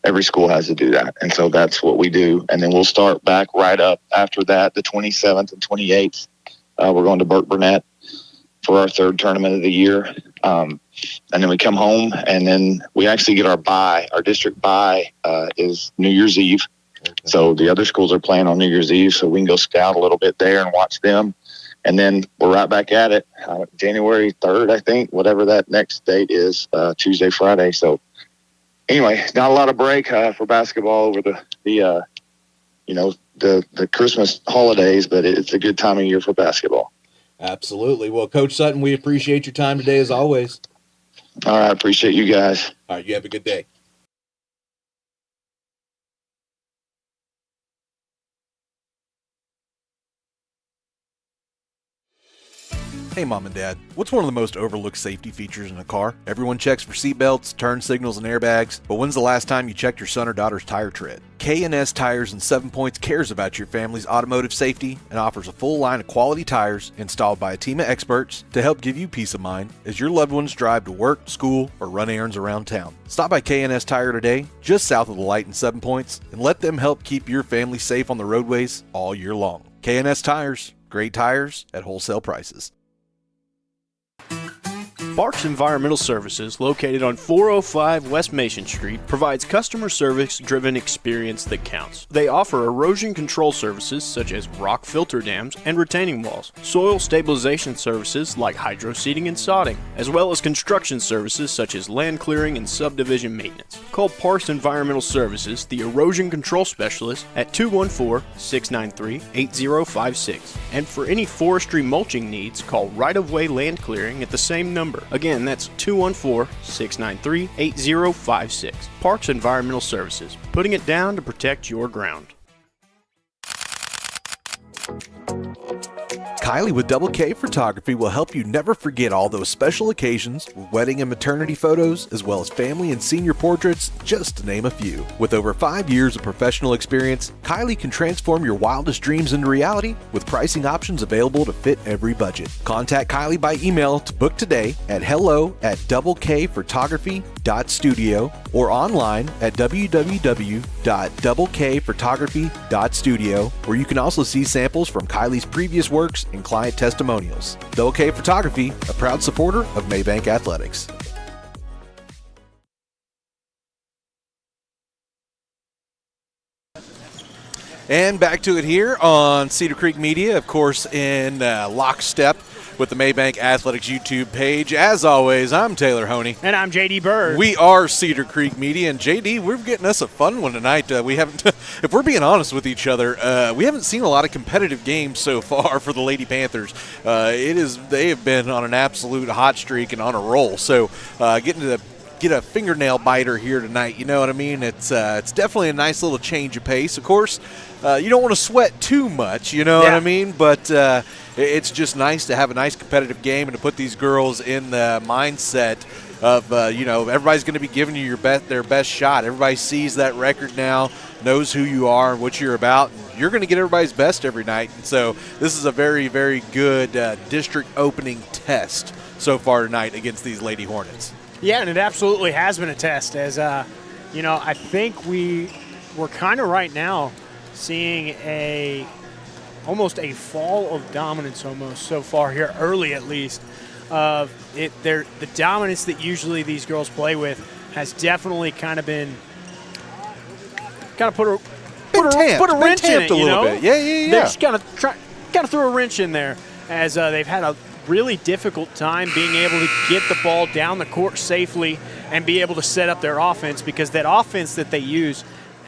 Every school has to do that. And so that's what we do. And then we'll start back right up after that, the 27th and 28th. We're going to Burke Burnett for our third tournament of the year. And then we come home, and then we actually get our bye. Our district bye is New Year's Eve. Okay. So the other schools are playing on New Year's Eve, so we can go scout a little bit there and watch them. And then we're right back at it, January 3rd, I think, whatever that next date is, Tuesday, Friday. So anyway, not a lot of break for basketball over the Christmas holidays, but it's a good time of year for basketball. Absolutely. Well, Coach Sutton, we appreciate your time today as always. All right. Appreciate you guys. All right. You have a good day. Hey Mom and Dad, what's one of the most overlooked safety features in a car? Everyone checks for seatbelts, turn signals, and airbags, but when's the last time you checked your son or daughter's tire tread? K&S Tires and 7 Points cares about your family's automotive safety and offers a full line of quality tires installed by a team of experts to help give you peace of mind as your loved ones drive to work, school, or run errands around town. Stop by K&S Tire today, just south of the light in 7 Points, and let them help keep your family safe on the roadways all year long. K&S Tires, great tires at wholesale prices. Parks Environmental Services, located on 405 West Mason Street, provides customer service-driven experience that counts. They offer erosion control services such as rock filter dams and retaining walls, soil stabilization services like hydro seeding and sodding, as well as construction services such as land clearing and subdivision maintenance. Call Parks Environmental Services, the erosion control specialist, at 214-693-8056. And for any forestry mulching needs, call Right-of-Way Land Clearing at the same number. Again, that's 214-693-8056. Parks Environmental Services, putting it down to protect your ground. Kylie with Double K Photography will help you never forget all those special occasions, wedding and maternity photos, as well as family and senior portraits, just to name a few. With over 5 years of professional experience, Kylie can transform your wildest dreams into reality with pricing options available to fit every budget. Contact Kylie by email to book today at hello@doubleKphotography.studio or online at www.doublekphotography.studio, where you can also see samples from Kylie's previous works and client testimonials. Double K Photography, a proud supporter of Maybank Athletics. And back to it here on Cedar Creek Media, of course, in lockstep with the Maybank Athletics YouTube page. As always, I'm Taylor Honey. And I'm J.D. Bird. We are Cedar Creek Media, and J.D., we're getting us a fun one tonight. We haven't, if we're being honest with each other, we haven't seen a lot of competitive games so far for the Lady Panthers. They have been on an absolute hot streak and on a roll. So getting to get a fingernail biter here tonight, you know what I mean? It's definitely a nice little change of pace. Of course, you don't want to sweat too much, you know what I mean? But it's just nice to have a nice competitive game and to put these girls in the mindset of, everybody's going to be giving you their best shot. Everybody sees that record now, knows who you are and what you're about, and you're going to get everybody's best every night. And so this is a very, very good district opening test so far tonight against these Lady Hornets. Yeah, and it absolutely has been a test as, I think we're kind of right now seeing almost a fall of dominance almost so far here, early at least. The dominance that usually these girls play with has definitely kind of been put a wrench in it, a little bit. Yeah. They just kind of threw a wrench in there as they've had a really difficult time being able to get the ball down the court safely and be able to set up their offense, because that offense that they use,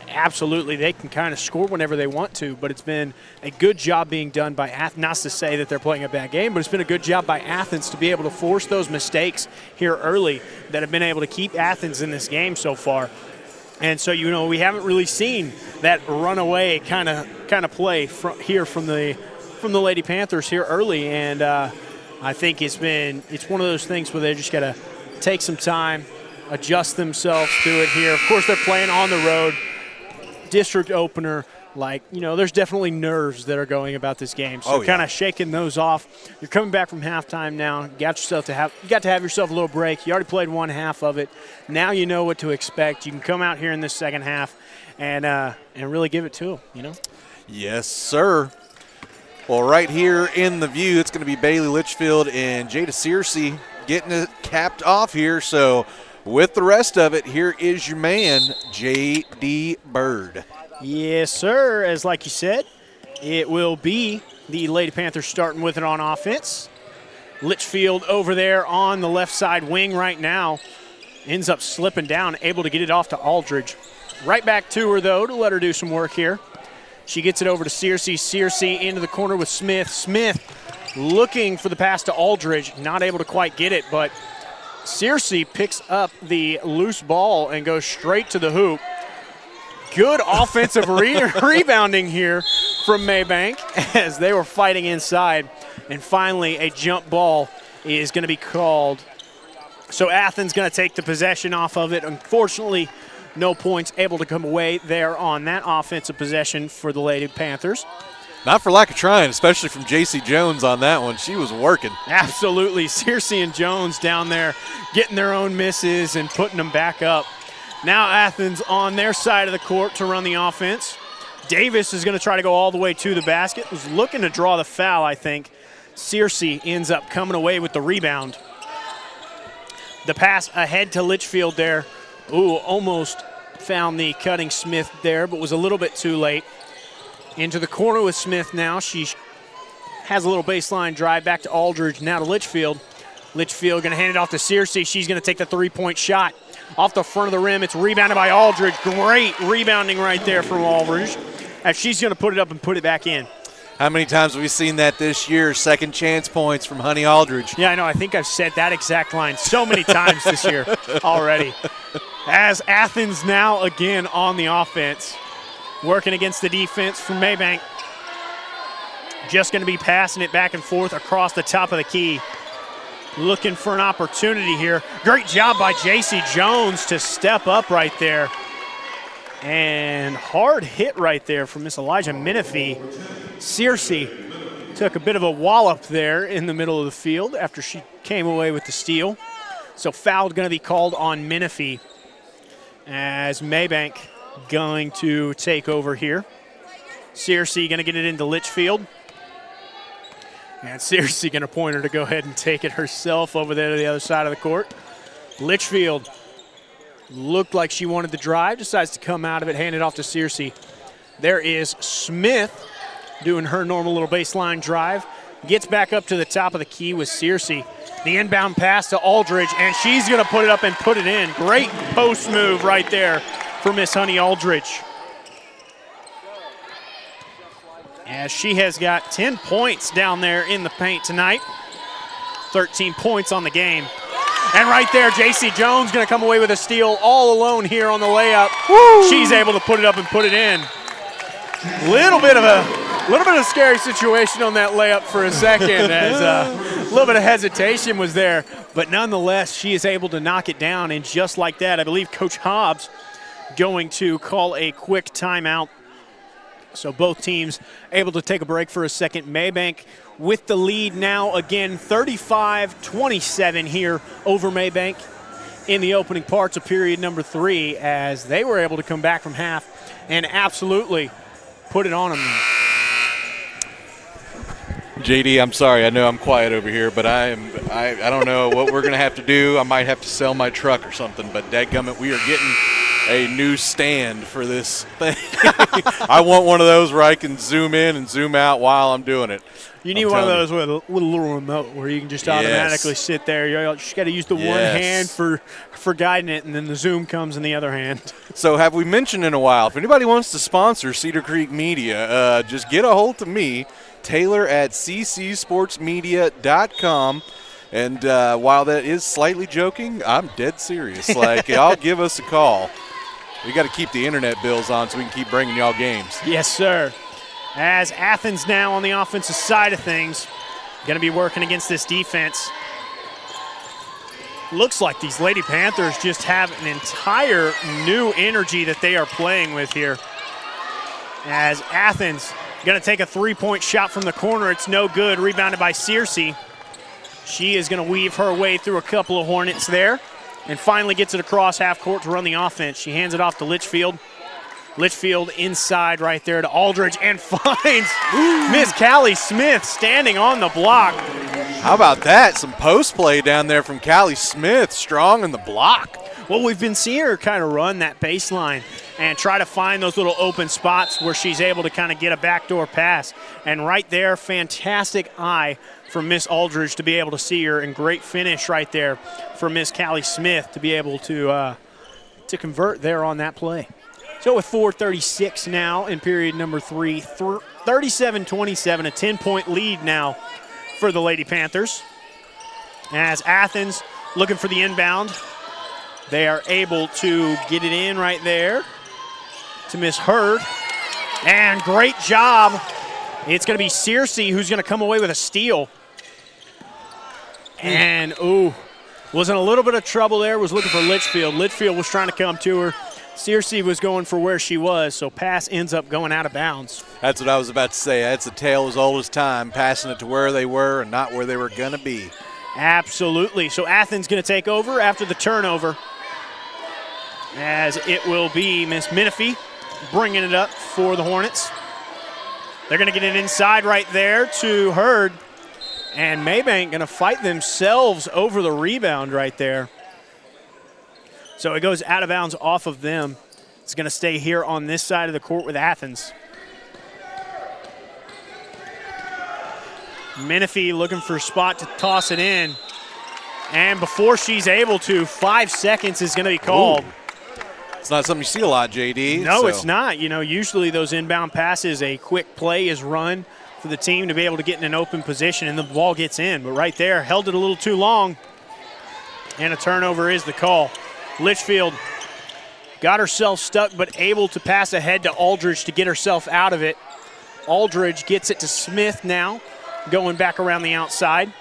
absolutely, they can kind of score whenever they want to, but it's been a good job being done by Athens. Not to say that they're playing a bad game, but it's been a good job by Athens to be able to force those mistakes here early that have been able to keep Athens in this game so far. And so, we haven't really seen that runaway kind of play from the Lady Panthers here early, and I think it's one of those things where they just got to take some time, adjust themselves to it here. Of course, they're playing on the road, district opener. There's definitely nerves that are going about this game. So kind of shaking those off. You're coming back from halftime now. You got to have yourself a little break. You already played one half of it. Now you know what to expect. You can come out here in this second half and really give it to them. Yes, sir. Well, right here in the view, it's going to be Bailey Litchfield and Jada Searcy getting it capped off here. So with the rest of it, here is your man, J.D. Bird. Yes, sir. As like you said, it will be the Lady Panthers starting with it on offense. Litchfield over there on the left side wing right now ends up slipping down, able to get it off to Aldridge. Right back to her, though, to let her do some work here. She gets it over to Searcy. Searcy into the corner with Smith. Smith looking for the pass to Aldridge. Not able to quite get it, but Searcy picks up the loose ball and goes straight to the hoop. Good offensive rebounding here from Maybank as they were fighting inside. And finally, a jump ball is going to be called. So Athens going to take the possession off of it. Unfortunately, no points able to come away there on that offensive possession for the Lady Panthers. Not for lack of trying, especially from J.C. Jones on that one. She was working. Absolutely. Searcy and Jones down there getting their own misses and putting them back up. Now Athens on their side of the court to run the offense. Davis is going to try to go all the way to the basket. Was looking to draw the foul, I think. Searcy ends up coming away with the rebound. The pass ahead to Litchfield there. Ooh, almost found the cutting Smith there, but was a little bit too late. Into the corner with Smith now. She has a little baseline drive back to Aldridge, now to Litchfield. Litchfield going to hand it off to Searcy. She's going to take the three-point shot. Off the front of the rim, it's rebounded by Aldridge. Great rebounding right there from Aldridge. As she's going to put it up and put it back in. How many times have we seen that this year? Second chance points from Honey Aldridge. Yeah, I know. I think I've said that exact line so many times this year already. As Athens now again on the offense, working against the defense from Maybank. just going to be passing it back and forth across the top of the key. Looking for an opportunity here. Great job by J.C. Jones to step up right there. And hard hit right there from Miss Elijah Menifee. Searcy took a bit of a wallop there in the middle of the field after she came away with the steal. So foul going to be called on Menifee as Maybank going to take over here. Searcy going to get it into Litchfield. And Searcy going to point her to go ahead and take it herself over there to the other side of the court. Litchfield looked like she wanted the drive, decides to come out of it, hand it off to Searcy. There is Smith doing her normal little baseline drive. Gets back up to the top of the key with Searcy. The inbound pass to Aldridge, and she's going to put it up and put it in. Great post move right there for Miss Honey Aldridge. As she has got 10 points down there in the paint tonight. 13 points on the game. And right there, J.C. Jones going to come away with a steal all alone here on the layup. Woo! She's able to put it up and put it in. Little bit of a scary situation on that layup for a second as a little bit of hesitation was there. But nonetheless, she is able to knock it down. And just like that, I believe Coach Hobbs going to call a quick timeout. So both teams able to take a break for a second. Maybank with the lead now again, 35-27 here over Maybank in the opening parts of period number 3 as they were able to come back from half and absolutely put it on them. JD, I'm sorry. I know I'm quiet over here, but I don't know what we're going to have to do. I might have to sell my truck or something, but dadgummit, we are getting a new stand for this thing. I want one of those where I can zoom in and zoom out while I'm doing it. You need one of those with a little remote where you can just automatically sit there. You just got to use the one hand for guiding it, and then the zoom comes in the other hand. So have we mentioned in a while, if anybody wants to sponsor Cedar Creek Media, just get a hold of me, Taylor at ccsportsmedia.com. And while that is slightly joking, I'm dead serious. Like, y'all give us a call. We got to keep the internet bills on so we can keep bringing y'all games. Yes, sir. As Athens now on the offensive side of things, going to be working against this defense. Looks like these Lady Panthers just have an entire new energy that they are playing with here. As Athens going to take a three-point shot from the corner. It's no good. Rebounded by Searcy. She is going to weave her way through a couple of Hornets there and finally gets it across half court to run the offense. She hands it off to Litchfield. Litchfield inside right there to Aldridge and finds Miss Callie Smith standing on the block. How about that? Some post play down there from Callie Smith, strong in the block. Well, we've been seeing her kind of run that baseline and try to find those little open spots where she's able to kind of get a backdoor pass. And right there, fantastic eye from Miss Aldridge to be able to see her, and great finish right there for Miss Callie Smith to be able to convert there on that play. So with 4:36 now in period number 3, 37-27, a 10-point lead now for the Lady Panthers. As Athens looking for the inbound, they are able to get it in right there to Miss Hurd. And great job. It's going to be Searcy who's going to come away with a steal. And, was in a little bit of trouble there, was looking for Litchfield. Litchfield was trying to come to her. Searcy was going for where she was, so pass ends up going out of bounds. That's what I was about to say. That's a tale as old as time, passing it to where they were and not where they were going to be. Absolutely. So Athens going to take over after the turnover, as it will be Miss Menifee bringing it up for the Hornets. They're going to get it inside right there to Hurd, and Maybank going to fight themselves over the rebound right there. So it goes out of bounds off of them. It's going to stay here on this side of the court with Athens. Menifee looking for a spot to toss it in. And before she's able to, 5 seconds is going to be called. It's not something you see a lot, JD. No, it's not. You know, usually those inbound passes, a quick play is run for the team to be able to get in an open position and the ball gets in. But right there, held it a little too long. And a turnover is the call. Litchfield got herself stuck but able to pass ahead to Aldridge to get herself out of it. Aldridge gets it to Smith now, going back around the outside.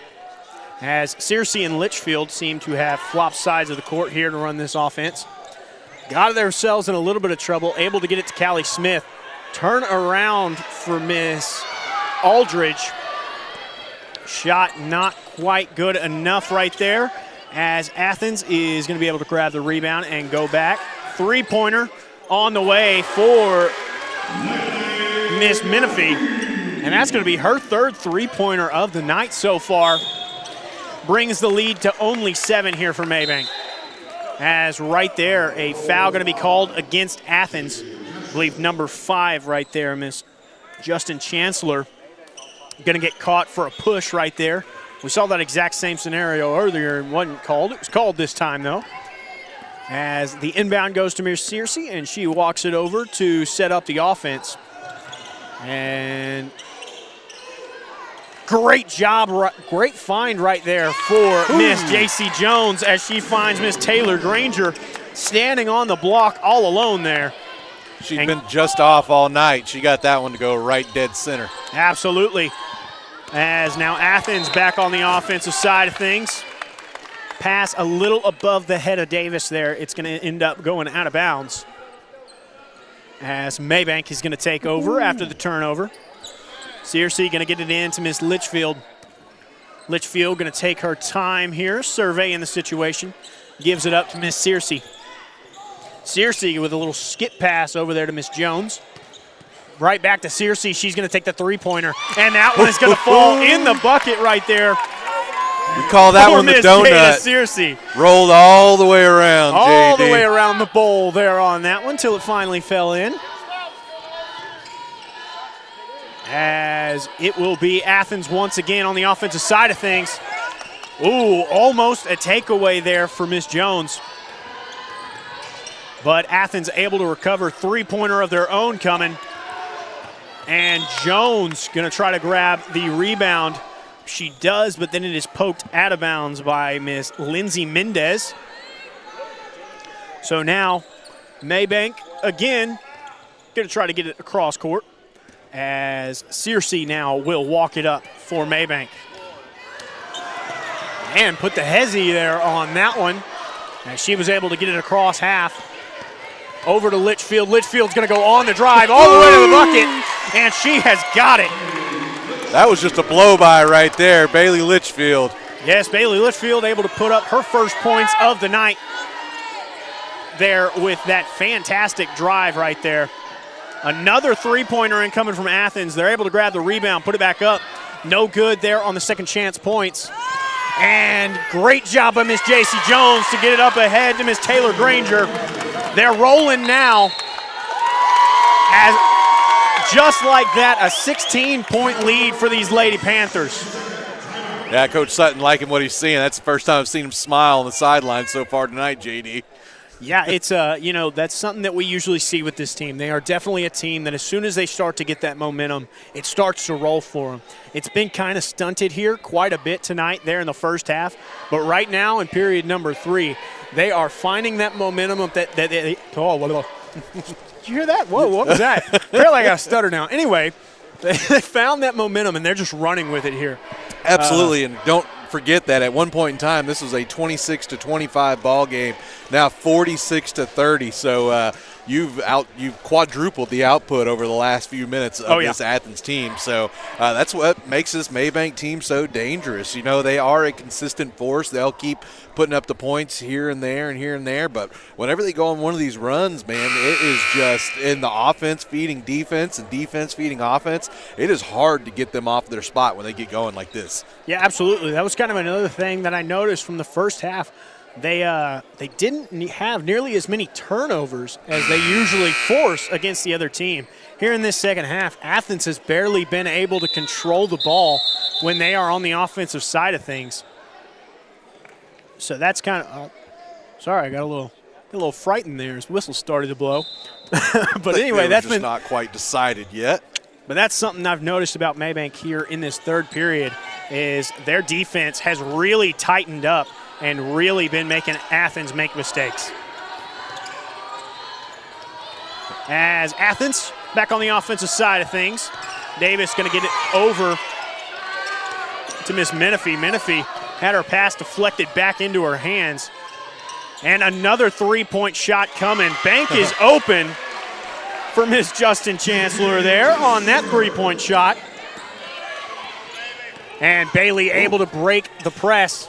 As Searcy and Litchfield seem to have flopped sides of the court here to run this offense. Got themselves in a little bit of trouble, able to get it to Callie Smith. Turn around for Miss Aldridge. Shot not quite good enough right there, as Athens is going to be able to grab the rebound and go back. Three-pointer on the way for Miss Menifee, and that's going to be her third three-pointer of the night so far. Brings the lead to only 7 here for Maybank. As right there, a foul going to be called against Athens. I believe number 5 right there, Miss Justin Chancellor. Going to get caught for a push right there. We saw that exact same scenario earlier and wasn't called. It was called this time, though. As the inbound goes to Miss Searcy, and she walks it over to set up the offense. And great job, great find right there for Miss J.C. Jones as she finds Miss Taylor Granger standing on the block all alone there. She's been just off all night. She got that one to go right dead center. Absolutely. As now Athens back on the offensive side of things. Pass a little above the head of Davis there. It's going to end up going out of bounds. As Maybank is going to take over after the turnover. Searcy going to get it in to Miss Litchfield. Litchfield going to take her time here, surveying the situation. Gives it up to Miss Searcy. Searcy with a little skip pass over there to Miss Jones. Right back to Searcy. She's going to take the three-pointer. And that one is going to fall in the bucket right there. We call that one the donut. Searcy. Rolled all the way around, All JD. the way around the bowl there on that one till it finally fell in. As it will be Athens once again on the offensive side of things. Ooh, almost a takeaway there for Miss Jones. But Athens able to recover. Three-pointer of their own coming. And Jones going to try to grab the rebound. She does, but then it is poked out of bounds by Miss Lindsay Mendez. So now Maybank again going to try to get it across court, as Searcy now will walk it up for Maybank. And put the hezzy there on that one, as she was able to get it across half. Over to Litchfield. Litchfield's going to go on the drive all the way to the bucket, and she has got it. That was just a blow-by right there, Bailey Litchfield. Yes, Bailey Litchfield able to put up her first points of the night there with that fantastic drive right there. Another three-pointer incoming from Athens. They're able to grab the rebound, put it back up. No good there on the second chance points. And great job by Miss J.C. Jones to get it up ahead to Miss Taylor Granger. They're rolling now. As just like that, a 16-point lead for these Lady Panthers. Yeah, Coach Sutton liking what he's seeing. That's the first time I've seen him smile on the sideline so far tonight, JD. Yeah, it's that's something that we usually see with this team. They are definitely a team that as soon as they start to get that momentum, it starts to roll for them. It's been kind of stunted here quite a bit tonight there in the first half, but right now in period number 3, they are finding that momentum that they did you hear that? Whoa, what was that? I feel like I stutter now. Anyway, they found that momentum and they're just running with it here. Absolutely, and don't forget that at one point in time, this was a 26-25 ball game. Now 46-30. So you've quadrupled the output over the last few minutes of this Athens team. So that's what makes this Maybank team so dangerous. You know, they are a consistent force. They'll keep putting up the points here and there and here and there. But whenever they go on one of these runs, man, it is just in the offense feeding defense and defense feeding offense. It is hard to get them off their spot when they get going like this. Yeah, absolutely. That was kind of another thing that I noticed from the first half. They didn't have nearly as many turnovers as they usually force against the other team. Here in this second half, Athens has barely been able to control the ball when they are on the offensive side of things. So that's kind of sorry, I got a little frightened there. His whistle started to blow. But anyway, that's been not quite decided yet. But that's something I've noticed about Maybank here in this third period is their defense has really tightened up and really been making Athens make mistakes. As Athens back on the offensive side of things, Davis going to get it over to Miss Menifee. Menifee had her pass deflected back into her hands. And another three-point shot coming. Bank is open for Miss Justin Chancellor there on that three-point shot. And Bailey able to break the press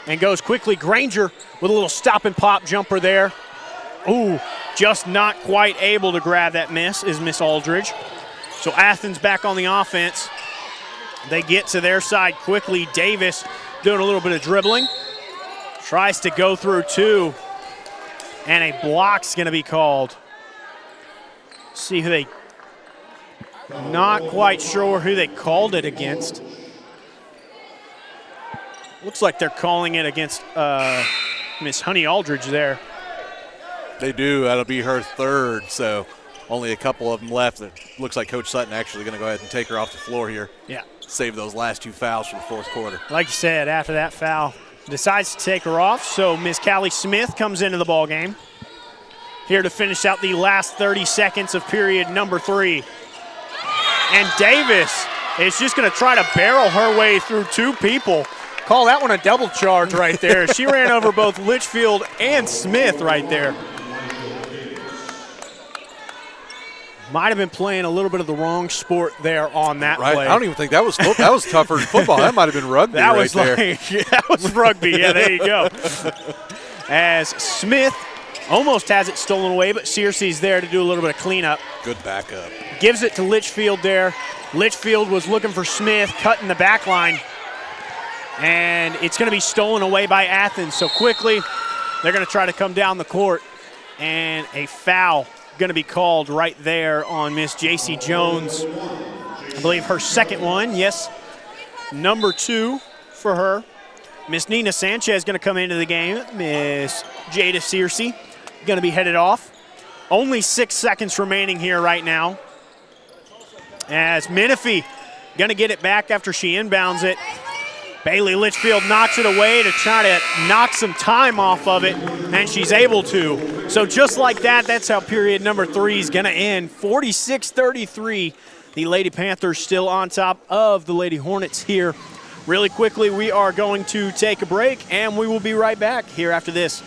and goes quickly. Granger with a little stop and pop jumper there. Ooh, just not quite able to grab that miss is Miss Aldridge. So Athens back on the offense. They get to their side quickly. Davis doing a little bit of dribbling. Tries to go through two. And a block's going to be called. See who they, not quite sure who they called it against. Looks like they're calling it against Miss Honey Aldridge there. They do. That'll be her third, so only a couple of them left. It looks like Coach Sutton actually going to go ahead and take her off the floor here. Yeah. Save those last two fouls for the fourth quarter. Like you said, after that foul, decides to take her off, so Miss Callie Smith comes into the ball game. Here to finish out the last 30 seconds of period number 3. And Davis is just going to try to barrel her way through two people. Call that one a double charge right there. She ran over both Litchfield and Smith right there. Might have been playing a little bit of the wrong sport there on that right. play. I don't even think that was tougher than football. That might have been rugby that right was there. That was rugby. Yeah, there you go. As Smith almost has it stolen away, but Searcy's there to do a little bit of cleanup. Good backup. Gives it to Litchfield there. Litchfield was looking for Smith, cutting the back line. And it's going to be stolen away by Athens. So quickly, they're going to try to come down the court. And a foul going to be called right there on Miss J.C. Jones. I believe her second one. Yes, number 2 for her. Miss Nina Sanchez going to come into the game. Miss Jada Searcy going to be headed off. Only 6 seconds remaining here right now. As Menifee going to get it back after she inbounds it. Bailey Litchfield knocks it away to try to knock some time off of it, and she's able to. So just like that, that's how period number 3 is going to end. 46-33. The Lady Panthers still on top of the Lady Hornets here. Really quickly, we are going to take a break, and we will be right back here after this.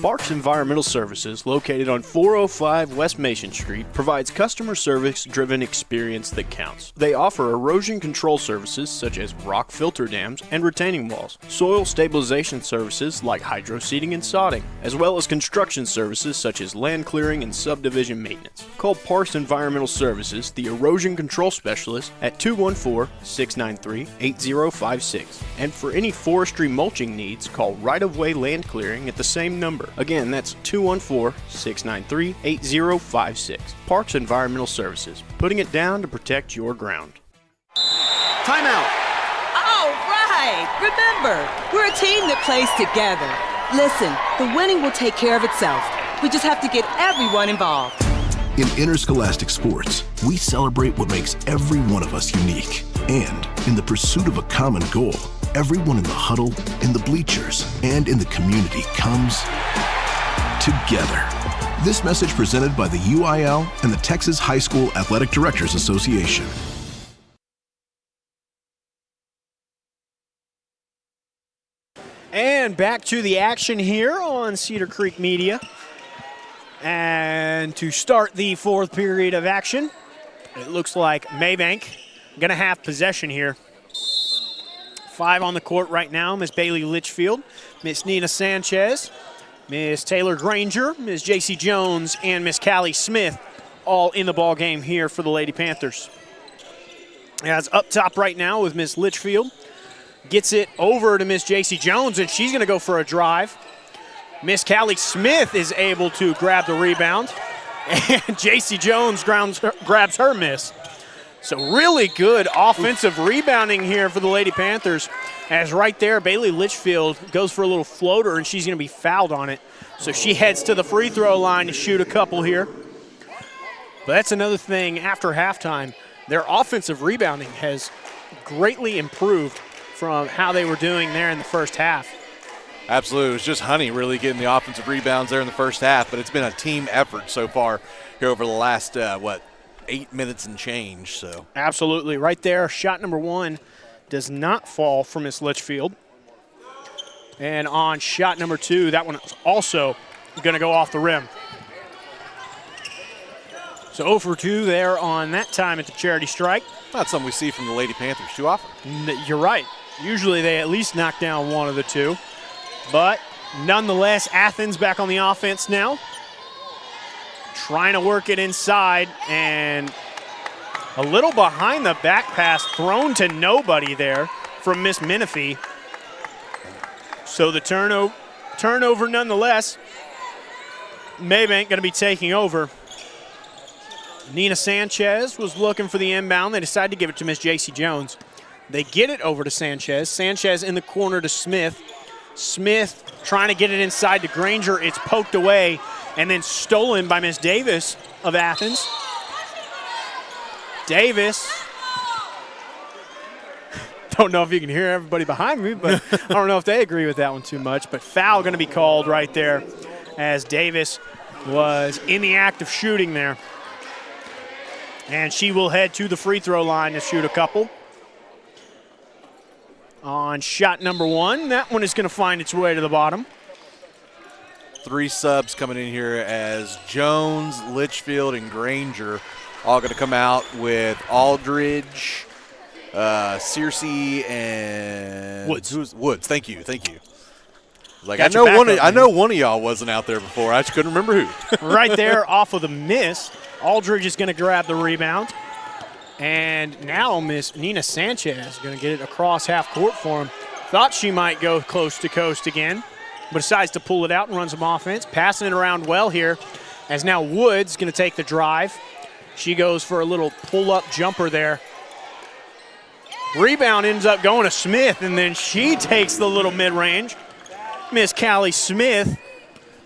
Parks Environmental Services, located on 405 West Mason Street, provides customer service-driven experience that counts. They offer erosion control services such as rock filter dams and retaining walls, soil stabilization services like hydro seeding and sodding, as well as construction services such as land clearing and subdivision maintenance. Call Parks Environmental Services, the erosion control specialist, at 214-693-8056. And for any forestry mulching needs, call Right-of-Way Land Clearing at the same number. Again, that's 214-693-8056. Parks Environmental Services, putting it down to protect your ground. Timeout. All right. Remember, we're a team that plays together. Listen, the winning will take care of itself. We just have to get everyone involved. In interscholastic sports, we celebrate what makes every one of us unique. And in the pursuit of a common goal, everyone in the huddle, in the bleachers, and in the community comes together. This message presented by the UIL and the Texas High School Athletic Directors Association. And back to the action here on Cedar Creek Media. And to start the fourth period of action, it looks like Maybank going to have possession here. 5 on the court right now. Miss Bailey Litchfield, Miss Nina Sanchez, Miss Taylor Granger, Miss J.C. Jones, and Miss Callie Smith all in the ball game here for the Lady Panthers. As up top right now with Miss Litchfield. Gets it over to Miss J.C. Jones, and she's going to go for a drive. Miss Callie Smith is able to grab the rebound, and J.C. Jones grabs her miss. So really good offensive rebounding here for the Lady Panthers, as right there Bailey Litchfield goes for a little floater, and she's going to be fouled on it. So she heads to the free throw line to shoot a couple here. But that's another thing after halftime. Their offensive rebounding has greatly improved from how they were doing there in the first half. Absolutely. It was just Honey really getting the offensive rebounds there in the first half, but it's been a team effort so far here over the last, 8 minutes and change. So Absolutely. Right there, shot number 1 does not fall for Miss Litchfield. And on shot number 2, that one is also going to go off the rim. So 0 for 2 there on that time at the charity strike. not something we see from the Lady Panthers too often. You're right. Usually they at least knock down one of the two. But nonetheless, Athens back on the offense now. Trying to work it inside, and a little behind the back pass thrown to nobody there from Miss Menifee. So the turnover nonetheless. Maybank going to be taking over. Nina Sanchez was looking for the inbound. They decided to give it to Miss J.C. Jones. They get it over to Sanchez. Sanchez in the corner to Smith. Smith trying to get it inside to Granger. It's poked away and then stolen by Miss Davis of Athens. Davis. Don't know if you can hear everybody behind me, but I don't know if they agree with that one too much. But foul going to be called right there as Davis was in the act of shooting there. And she will head to the free throw line to shoot a couple. On shot number 1, that one is going to find its way to the bottom. 3 subs coming in here as Jones, Litchfield, and Granger all going to come out with Aldridge, Searcy, and Woods. Woods. Thank you. Like Got I your know one of y'all wasn't out there before. I just couldn't remember who. Right there off of the miss. Aldridge is going to grab the rebound. And now Miss Nina Sanchez is going to get it across half court for him. Thought she might go coast to coast again, but decides to pull it out and run some offense. Passing it around well here as now Woods going to take the drive. She goes for a little pull-up jumper there. Rebound ends up going to Smith, and then she takes the little mid-range. Miss Callie Smith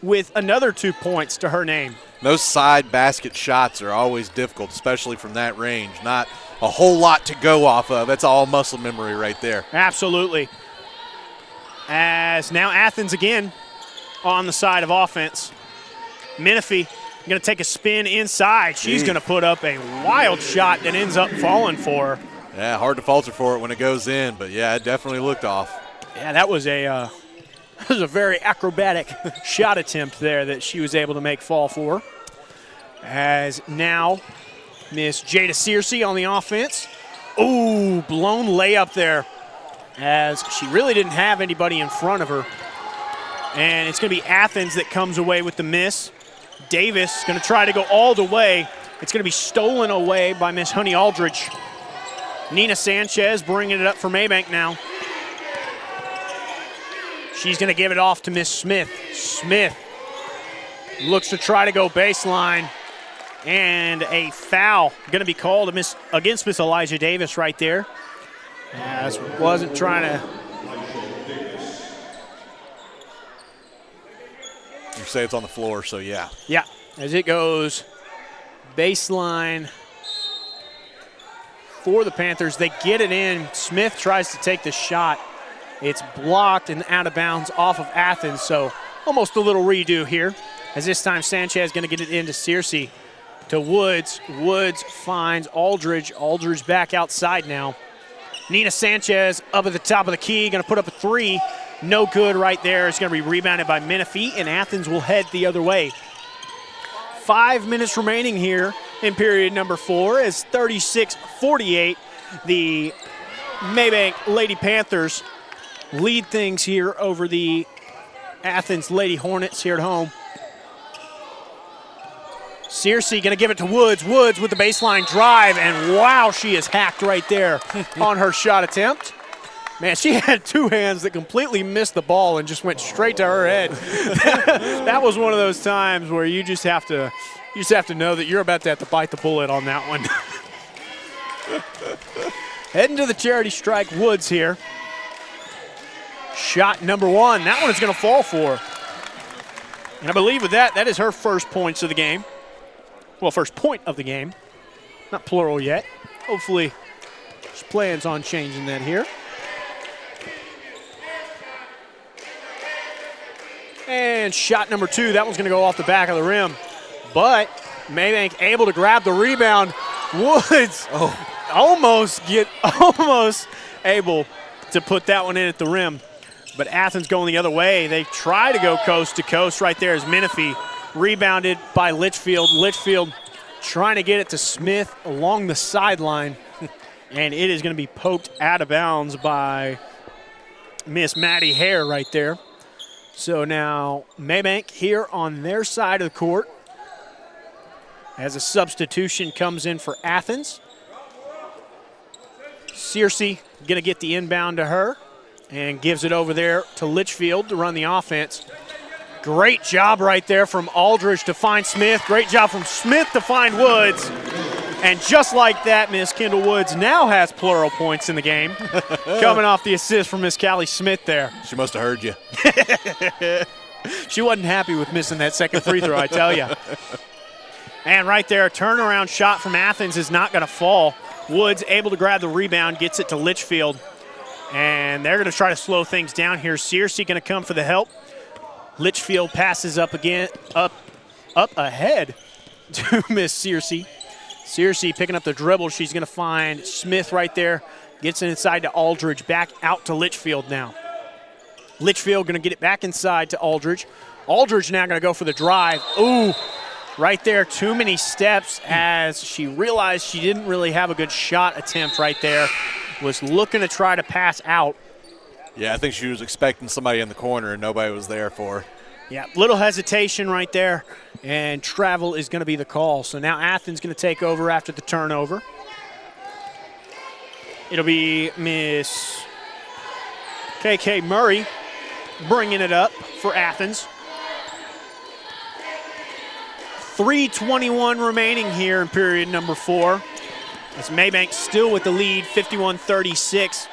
with another 2 points to her name. Those side basket shots are always difficult, especially from that range. Not a whole lot to go off of. That's all muscle memory right there. Absolutely. As now Athens again on the side of offense. Menifee going to take a spin inside. She's going to put up a wild shot that ends up falling for her. Yeah, hard to falter for it when it goes in, but yeah, it definitely looked off. Yeah, that was a very acrobatic shot attempt there that she was able to make fall for. As now Miss Jada Searcy on the offense. Ooh, blown layup there as she really didn't have anybody in front of her. And it's going to be Athens that comes away with the miss. Davis going to try to go all the way. It's going to be stolen away by Miss Honey Aldridge. Nina Sanchez bringing it up for Maybank now. She's going to give it off to Miss Smith. Smith looks to try to go baseline. And a foul going to be called against Miss Elijah Davis right there. As wasn't trying to. You say it's on the floor, so yeah. Yeah, as it goes baseline for the Panthers. They get it in. Smith tries to take the shot. It's blocked and out of bounds off of Athens, so almost a little redo here. As this time Sanchez is going to get it into Searcy. To Woods. Woods finds Aldridge. Aldridge back outside now. Nina Sanchez up at the top of the key, going to put up a 3. No good right there. It's going to be rebounded by Menifee, and Athens will head the other way. 5 minutes remaining here in period number 4 as 36-48. The Maybank Lady Panthers lead things here over the Athens Lady Hornets here at home. Searcy going to give it to Woods. Woods with the baseline drive, and wow, she is hacked right there on her shot attempt. Man, she had 2 hands that completely missed the ball and just went straight to her head. That was one of those times where you just have to know that you're about to have to bite the bullet on that one. Heading to the charity strike, Woods here. Shot number 1. That one is going to fall for her. And I believe with that is her first points of the game. Well, first point of the game. Not plural yet. Hopefully she plans on changing that here. And shot number 2. That one's going to go off the back of the rim. But Maybank able to grab the rebound. Woods almost able to put that one in at the rim. But Athens going the other way. They try to go coast to coast right there as Menifee rebounded by Litchfield. Litchfield trying to get it to Smith along the sideline. And it is going to be poked out of bounds by Miss Maddie Hare right there. So now Maybank here on their side of the court as a substitution comes in for Athens. Searcy going to get the inbound to her and gives it over there to Litchfield to run the offense. Great job right there from Aldridge to find Smith. Great job from Smith to find Woods. And just like that, Miss Kendall Woods now has plural points in the game. Coming off the assist from Miss Callie Smith there. She must have heard you. She wasn't happy with missing that second free throw, I tell you. And right there, a turnaround shot from Athens is not going to fall. Woods able to grab the rebound, gets it to Litchfield. And they're going to try to slow things down here. Searcy going to come for the help. Litchfield passes up again, up ahead to Miss Searcy. Searcy picking up the dribble. She's going to find Smith right there. Gets it inside to Aldridge. Back out to Litchfield now. Litchfield going to get it back inside to Aldridge. Aldridge now going to go for the drive. Ooh, right there, too many steps as she realized she didn't really have a good shot attempt right there. Was looking to try to pass out. Yeah, I think she was expecting somebody in the corner and nobody was there for her. Yeah, little hesitation right there, and travel is going to be the call. So now Athens going to take over after the turnover. It'll be Miss KK Murray bringing it up for Athens. 3:21 remaining here in period number 4. As Maybank still with the lead, 51-36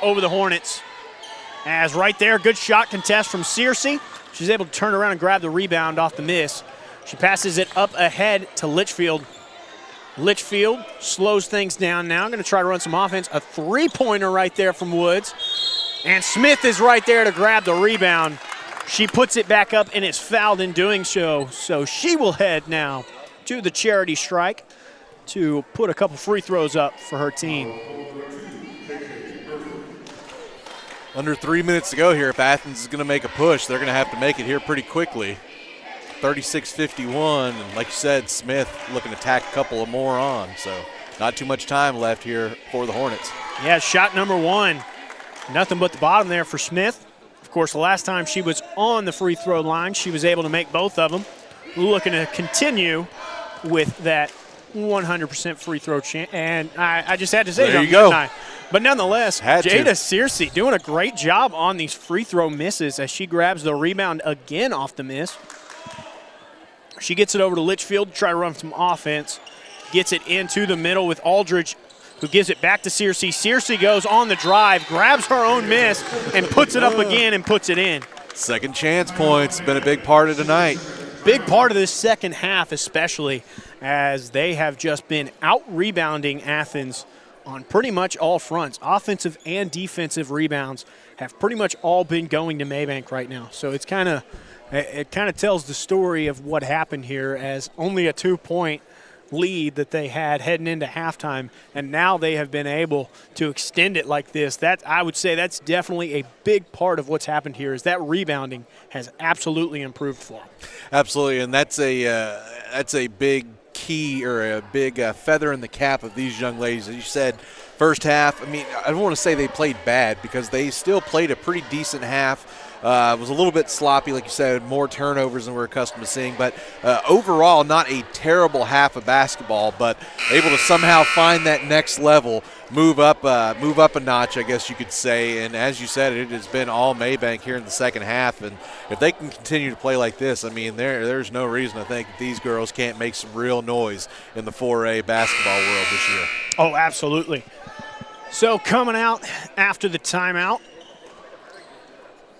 over the Hornets. As right there, good shot contest from Searcy. She's able to turn around and grab the rebound off the miss. She passes it up ahead to Litchfield. Litchfield slows things down now. Going to try to run some offense. A three-pointer right there from Woods. And Smith is right there to grab the rebound. She puts it back up and is fouled in doing so. So she will head now to the charity strike to put a couple free throws up for her team. Under 3 minutes to go here. If Athens is going to make a push, they're going to have to make it here pretty quickly. 36-51, and like you said, Smith looking to tack a couple of more on, so not too much time left here for the Hornets. Yeah, shot number 1. Nothing but the bottom there for Smith. Of course, the last time she was on the free throw line, she was able to make both of them. Looking to continue with that 100% free throw chance, and I just had to say there you go. But nonetheless, Jada Searcy doing a great job on these free throw misses as she grabs the rebound again off the miss. She gets it over to Litchfield to try to run some offense. Gets it into the middle with Aldridge, who gives it back to Searcy. Searcy goes on the drive, grabs her own miss, and puts it up again and puts it in. Second chance points, been a big part of tonight. Big part of this second half especially, as they have just been out-rebounding Athens on pretty much all fronts. Offensive and defensive rebounds have pretty much all been going to Maybank right now. So it kind of tells the story of what happened here, as only a 2-point lead that they had heading into halftime, and now they have been able to extend it like this. That, I would say, that's definitely a big part of what's happened here, is that rebounding has absolutely improved for them. Absolutely, and that's a big key, or a big feather in the cap of these young ladies. As you said, first half, I mean, I don't want to say they played bad, because they still played a pretty decent half. It was a little bit sloppy, like you said, more turnovers than we're accustomed to seeing. But overall, not a terrible half of basketball, but able to somehow find that next level, move up a notch, I guess you could say. And as you said, it has been all Maybank here in the second half. And if they can continue to play like this, I mean, there's no reason to think that these girls can't make some real noise in the 4A basketball world this year. Oh, absolutely. So coming out after the timeout,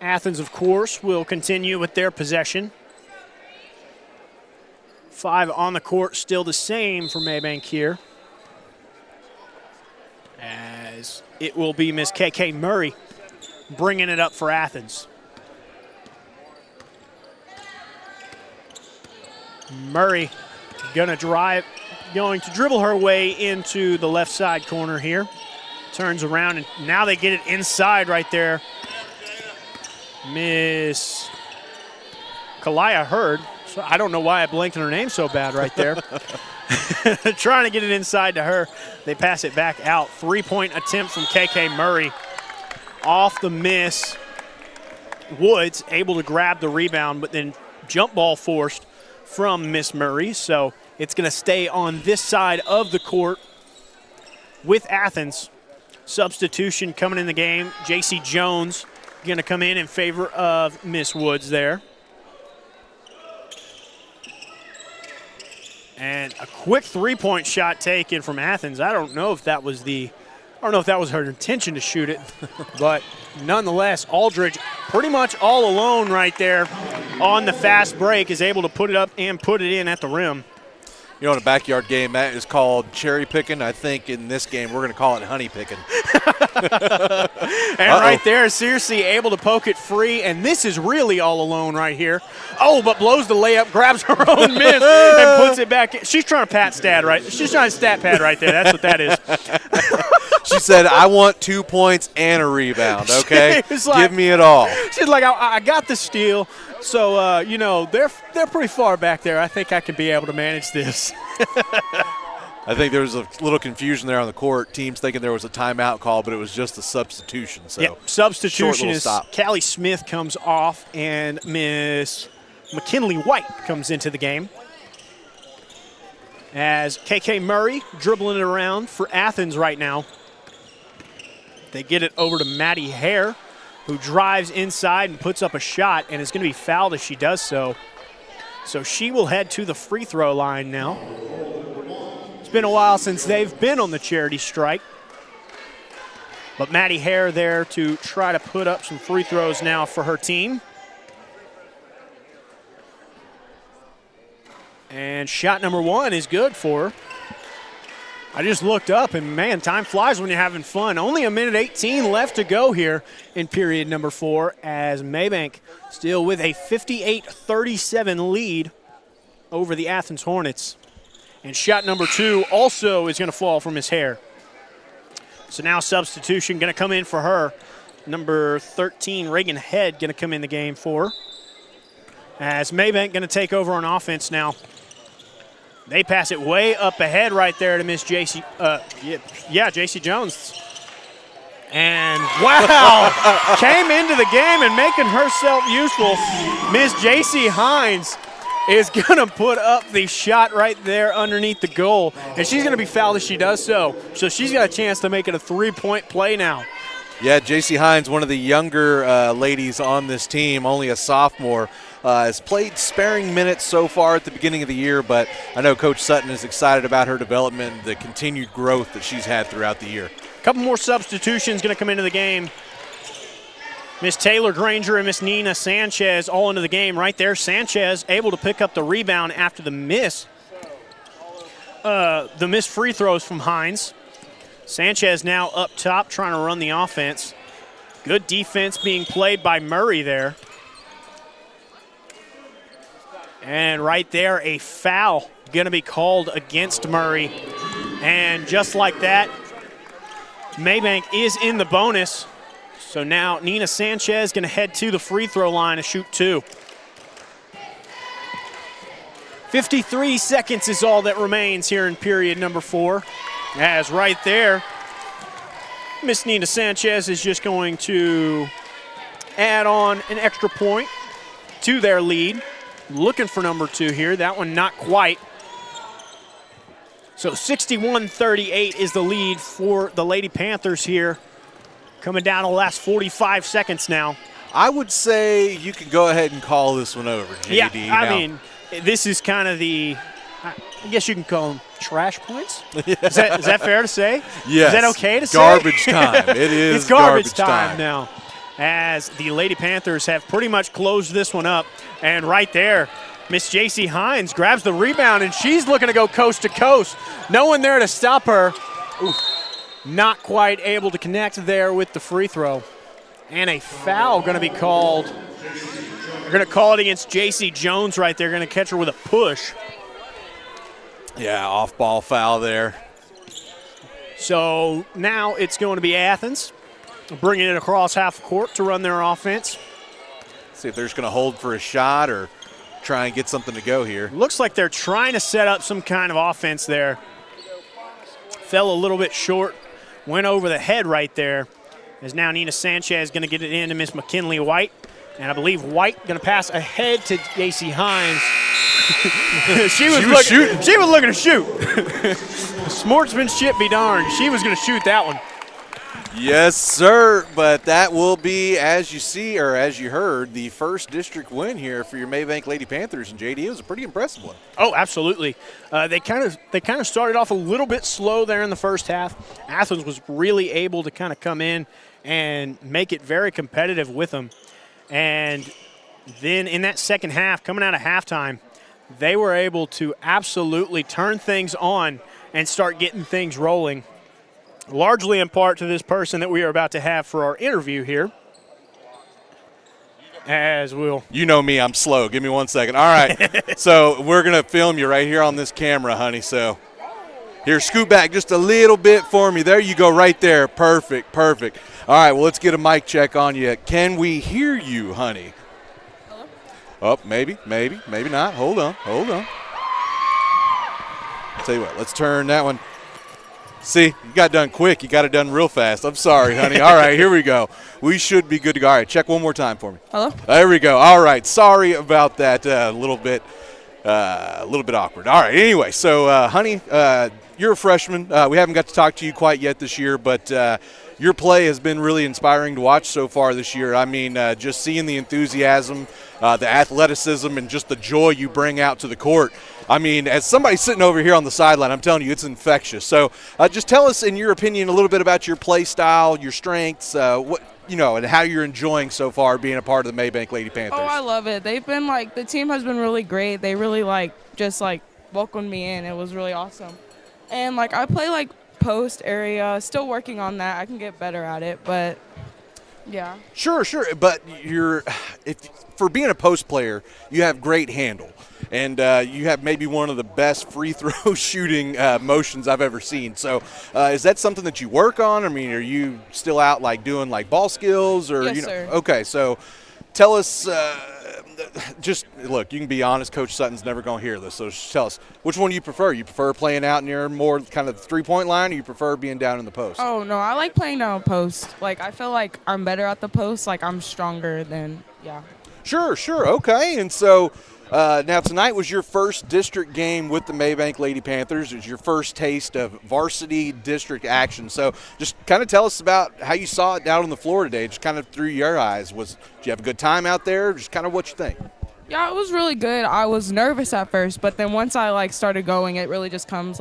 Athens, of course, will continue with their possession. 5 on the court, still the same for Maybank here, as it will be Miss KK Murray bringing it up for Athens. Murray gonna drive going to dribble her way into the left side corner here. Turns around, and now they get it inside right there. Miss Kalaya Hurd. So I don't know why I blanked on her name so bad right there. Trying to get it inside to her. They pass it back out. 3-point attempt from KK Murray. Off the miss. Woods able to grab the rebound, but then jump ball forced from Miss Murray. So it's going to stay on this side of the court with Athens. Substitution coming in the game. J.C. Jones going to come in favor of Miss Woods there. And a quick three-point shot taken from Athens. I don't know if that was her intention to shoot it, but nonetheless, Aldridge pretty much all alone right there on the fast break is able to put it up and put it in at the rim. You know, in a backyard game, that is called cherry picking. I think in this game, we're going to call it honey picking. And right there, Searcy able to poke it free, and this is really all alone right here. Oh, but blows the layup, grabs her own miss, and puts it back in. She's trying to pat stat right. She's trying to stat pad right there. That's what that is. She said, I want 2 points and a rebound, okay? Give me it all. She's like, I got the steal. So, you know, they're pretty far back there. I think I can be able to manage this. I think there was a little confusion there on the court. Teams thinking there was a timeout call, but it was just a substitution. So yep, substitution is stop. Callie Smith comes off, and Miss McKinley White comes into the game. As KK Murray dribbling it around for Athens right now. They get it over to Maddie Hare, who drives inside and puts up a shot and is going to be fouled as she does so. So she will head to the free throw line now. It's been a while since they've been on the charity strike. But Maddie Hare there to try to put up some free throws now for her team. And shot number one is good for her. I just looked up, and, man, time flies when you're having fun. Only a minute 18 left to go here in period number 4 as Maybank still with a 58-37 lead over the Athens Hornets. And shot number 2 also is going to fall from Miss Hare. So now substitution going to come in for her. Number 13, Reagan Head, going to come in the game for her. As Maybank going to take over on offense now. They pass it way up ahead right there to Miss J.C. J.C. Jones. And, wow, came into the game and making herself useful. Miss J.C. Hines is going to put up the shot right there underneath the goal. And she's going to be fouled as she does so. So she's got a chance to make it a three-point play now. Yeah, J.C. Hines, one of the younger ladies on this team, only a sophomore, has played sparing minutes so far at the beginning of the year, but I know Coach Sutton is excited about her development and the continued growth that she's had throughout the year. A couple more substitutions going to come into the game. Miss Taylor Granger and Miss Nina Sanchez all into the game right there. Sanchez able to pick up the rebound after the missed free throws from Hines. Sanchez now up top trying to run the offense. Good defense being played by Murray there. And right there, a foul going to be called against Murray. And just like that, Maybank is in the bonus. So now Nina Sanchez going to head to the free throw line to shoot 2. 53 seconds is all that remains here in period number 4. As right there, Miss Nina Sanchez is just going to add on an extra point to their lead. Looking for number 2 here. That one not quite. So 61-38 is the lead for the Lady Panthers here. Coming down to the last 45 seconds now. I would say you can go ahead and call this one over, JD. Yeah, I mean, this is kind of the, I guess you can call them trash points. Is that fair to say? Yes. Is that okay to say? Garbage time. It is it's garbage time now. As the Lady Panthers have pretty much closed this one up. And right there, Miss J.C. Hines grabs the rebound, and she's looking to go coast to coast. No one there to stop her. Oof. Not quite able to connect there with the free throw. And a foul going to be called. They're going to call it against J.C. Jones right there. Going to catch her with a push. Yeah, off-ball foul there. So now it's going to be Athens bringing it across half court to run their offense. See if they're just going to hold for a shot or try and get something to go here. Looks like they're trying to set up some kind of offense there. Fell a little bit short, went over the head right there. As now Nina Sanchez going to get it in to Miss McKinley White. And I believe White going to pass ahead to J.C. Hines. she was looking to shoot. Sportsmanship be darned. She was going to shoot that one. Yes, sir. But that will be, as you see or as you heard, the first district win here for your Maybank Lady Panthers. And JD, it was a pretty impressive one. Oh, absolutely. They kind of started off a little bit slow there in the first half. Athens was really able to kind of come in and make it very competitive with them. And then in that second half, coming out of halftime, they were able to absolutely turn things on and start getting things rolling, largely in part to this person that we are about to have for our interview here. As we'll. You know me, I'm slow. Give me 1 second. All right. So we're going to film you right here on this camera, honey. So here, scoot back just a little bit for me. There you go, right there. Perfect, perfect. All right, well, let's get a mic check on you. Can we hear you, honey? Hello? Oh, maybe not. Hold on. I'll tell you what, let's turn that one. See, you got done quick. You got it done real fast. I'm sorry, honey. All right, here we go. We should be good to go. All right, check one more time for me. Hello? There we go. All right, sorry about that. A little bit awkward. All right, anyway, so, honey, you're a freshman. We haven't got to talk to you quite yet this year, but your play has been really inspiring to watch so far this year. I mean, just seeing the enthusiasm, the athleticism, and just the joy you bring out to the court. I mean, as somebody sitting over here on the sideline, I'm telling you, it's infectious. So just tell us, in your opinion, a little bit about your play style, your strengths, and how you're enjoying so far being a part of the Maybank Lady Panthers. Oh, I love it. They've been, the team has been really great. They really, welcomed me in. It was really awesome. And, I play, post area, still working on that. I can get better at it, but yeah. Sure. But for being a post player, you have great handle, and you have maybe one of the best free throw shooting motions I've ever seen. So is that something that you work on? I mean, are you still out doing ball skills or yes, sir. Okay, so tell us. Just look, you can be honest. Coach Sutton's never going to hear this, so just tell us, which one do you prefer? You prefer playing out near more kind of the three-point line, or you prefer being down in the post? Oh, no, I like playing down post. I feel like I'm better at the post. I'm stronger than, yeah. Sure. Okay, and so now tonight was your first district game with the Maybank Lady Panthers. It was your first taste of varsity district action. So just kind of tell us about how you saw it down on the floor today, just kind of through your eyes. Did you have a good time out there? Just kind of what you think. Yeah, it was really good. I was nervous at first, but then once I started going, it really just comes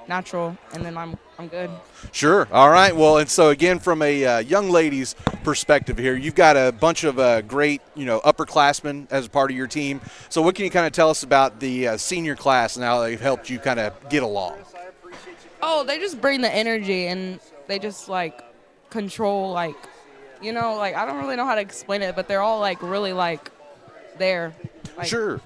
natural, and then I'm good. Sure. All right. Well, and so again, from a young lady's perspective here, you've got a bunch of great, upperclassmen as a part of your team. So what can you kind of tell us about the senior class and how they've helped you kind of get along? Oh, they just bring the energy, and they just control I don't really know how to explain it, but they're all really there. Sure.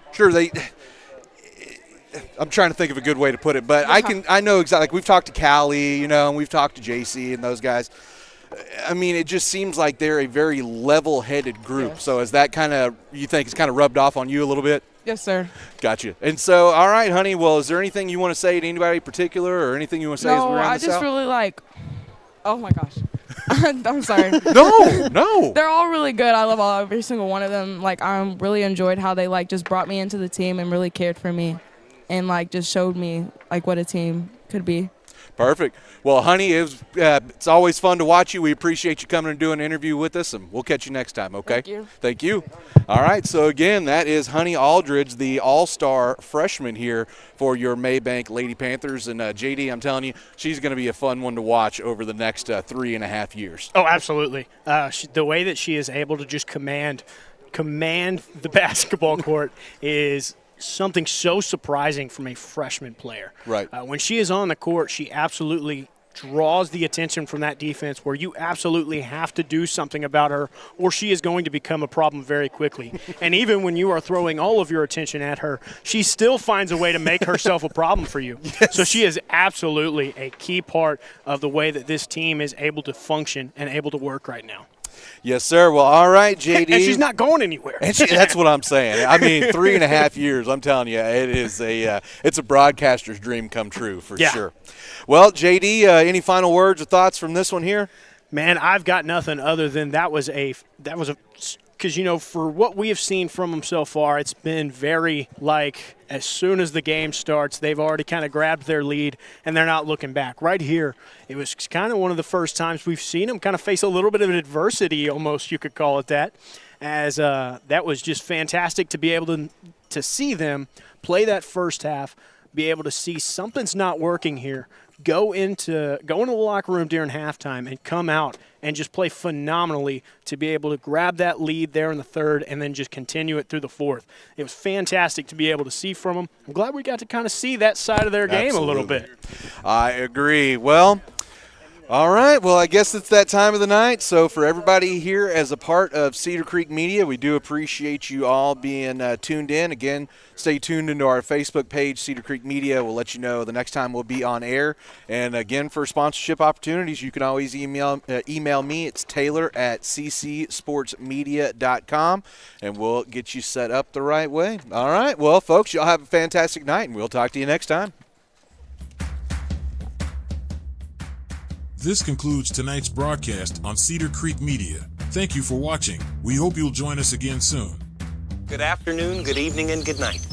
I'm trying to think of a good way to put it, but yeah. I know exactly. We've talked to Callie, and we've talked to JC and those guys. I mean, it just seems like they're a very level-headed group. Yes. So is that you think it's kind of rubbed off on you a little bit? Yes, sir. Gotcha. And so, all right, honey, well, is there anything you want to say to anybody in particular or anything you want to say as we round this out? No, I just really oh, my gosh. I'm sorry. No. They're all really good. I love every single one of them. I really enjoyed how they, just brought me into the team and really cared for me. And, just showed me, what a team could be. Perfect. Well, honey, it's always fun to watch you. We appreciate you coming and doing an interview with us, and we'll catch you next time, okay? Thank you. All right, so again, that is Honey Aldridge, the all-star freshman here for your Maybank Lady Panthers. And, JD, I'm telling you, she's going to be a fun one to watch over the next 3.5 years. Oh, absolutely. The way that she is able to just command the basketball court is – something so surprising from a freshman player. Right. When she is on the court, she absolutely draws the attention from that defense where you absolutely have to do something about her or she is going to become a problem very quickly. And even when you are throwing all of your attention at her, she still finds a way to make herself a problem for you. Yes. So she is absolutely a key part of the way that this team is able to function and able to work right now. Yes, sir. Well, all right, JD. And she's not going anywhere. And that's what I'm saying. I mean, 3.5 years, I'm telling you, it's a broadcaster's dream come true for sure. Well, JD, any final words or thoughts from this one here? Man, I've got nothing other than that was a because, you know, for what we have seen from them so far, it's been very like as soon as the game starts, they've already kind of grabbed their lead and they're not looking back. Right here, it was kind of one of the first times we've seen them kind of face a little bit of adversity, almost you could call it that, as that was just fantastic to be able to see them play that first half, be able to see something's not working here, go into the locker room during halftime and come out and just play phenomenally to be able to grab that lead there in the third and then just continue it through the fourth. It was fantastic to be able to see from them. I'm glad we got to kind of see that side of their game a little bit. I agree. Well, all right. Well, I guess it's that time of the night. So for everybody here as a part of Cedar Creek Media, we do appreciate you all being tuned in. Again, stay tuned into our Facebook page, Cedar Creek Media. We'll let you know the next time we'll be on air. And again, for sponsorship opportunities, you can always email me. It's taylor@ccsportsmedia.com, and we'll get you set up the right way. All right. Well, folks, y'all have a fantastic night, and we'll talk to you next time. This concludes tonight's broadcast on Cedar Creek Media. Thank you for watching. We hope you'll join us again soon. Good afternoon, good evening, and good night.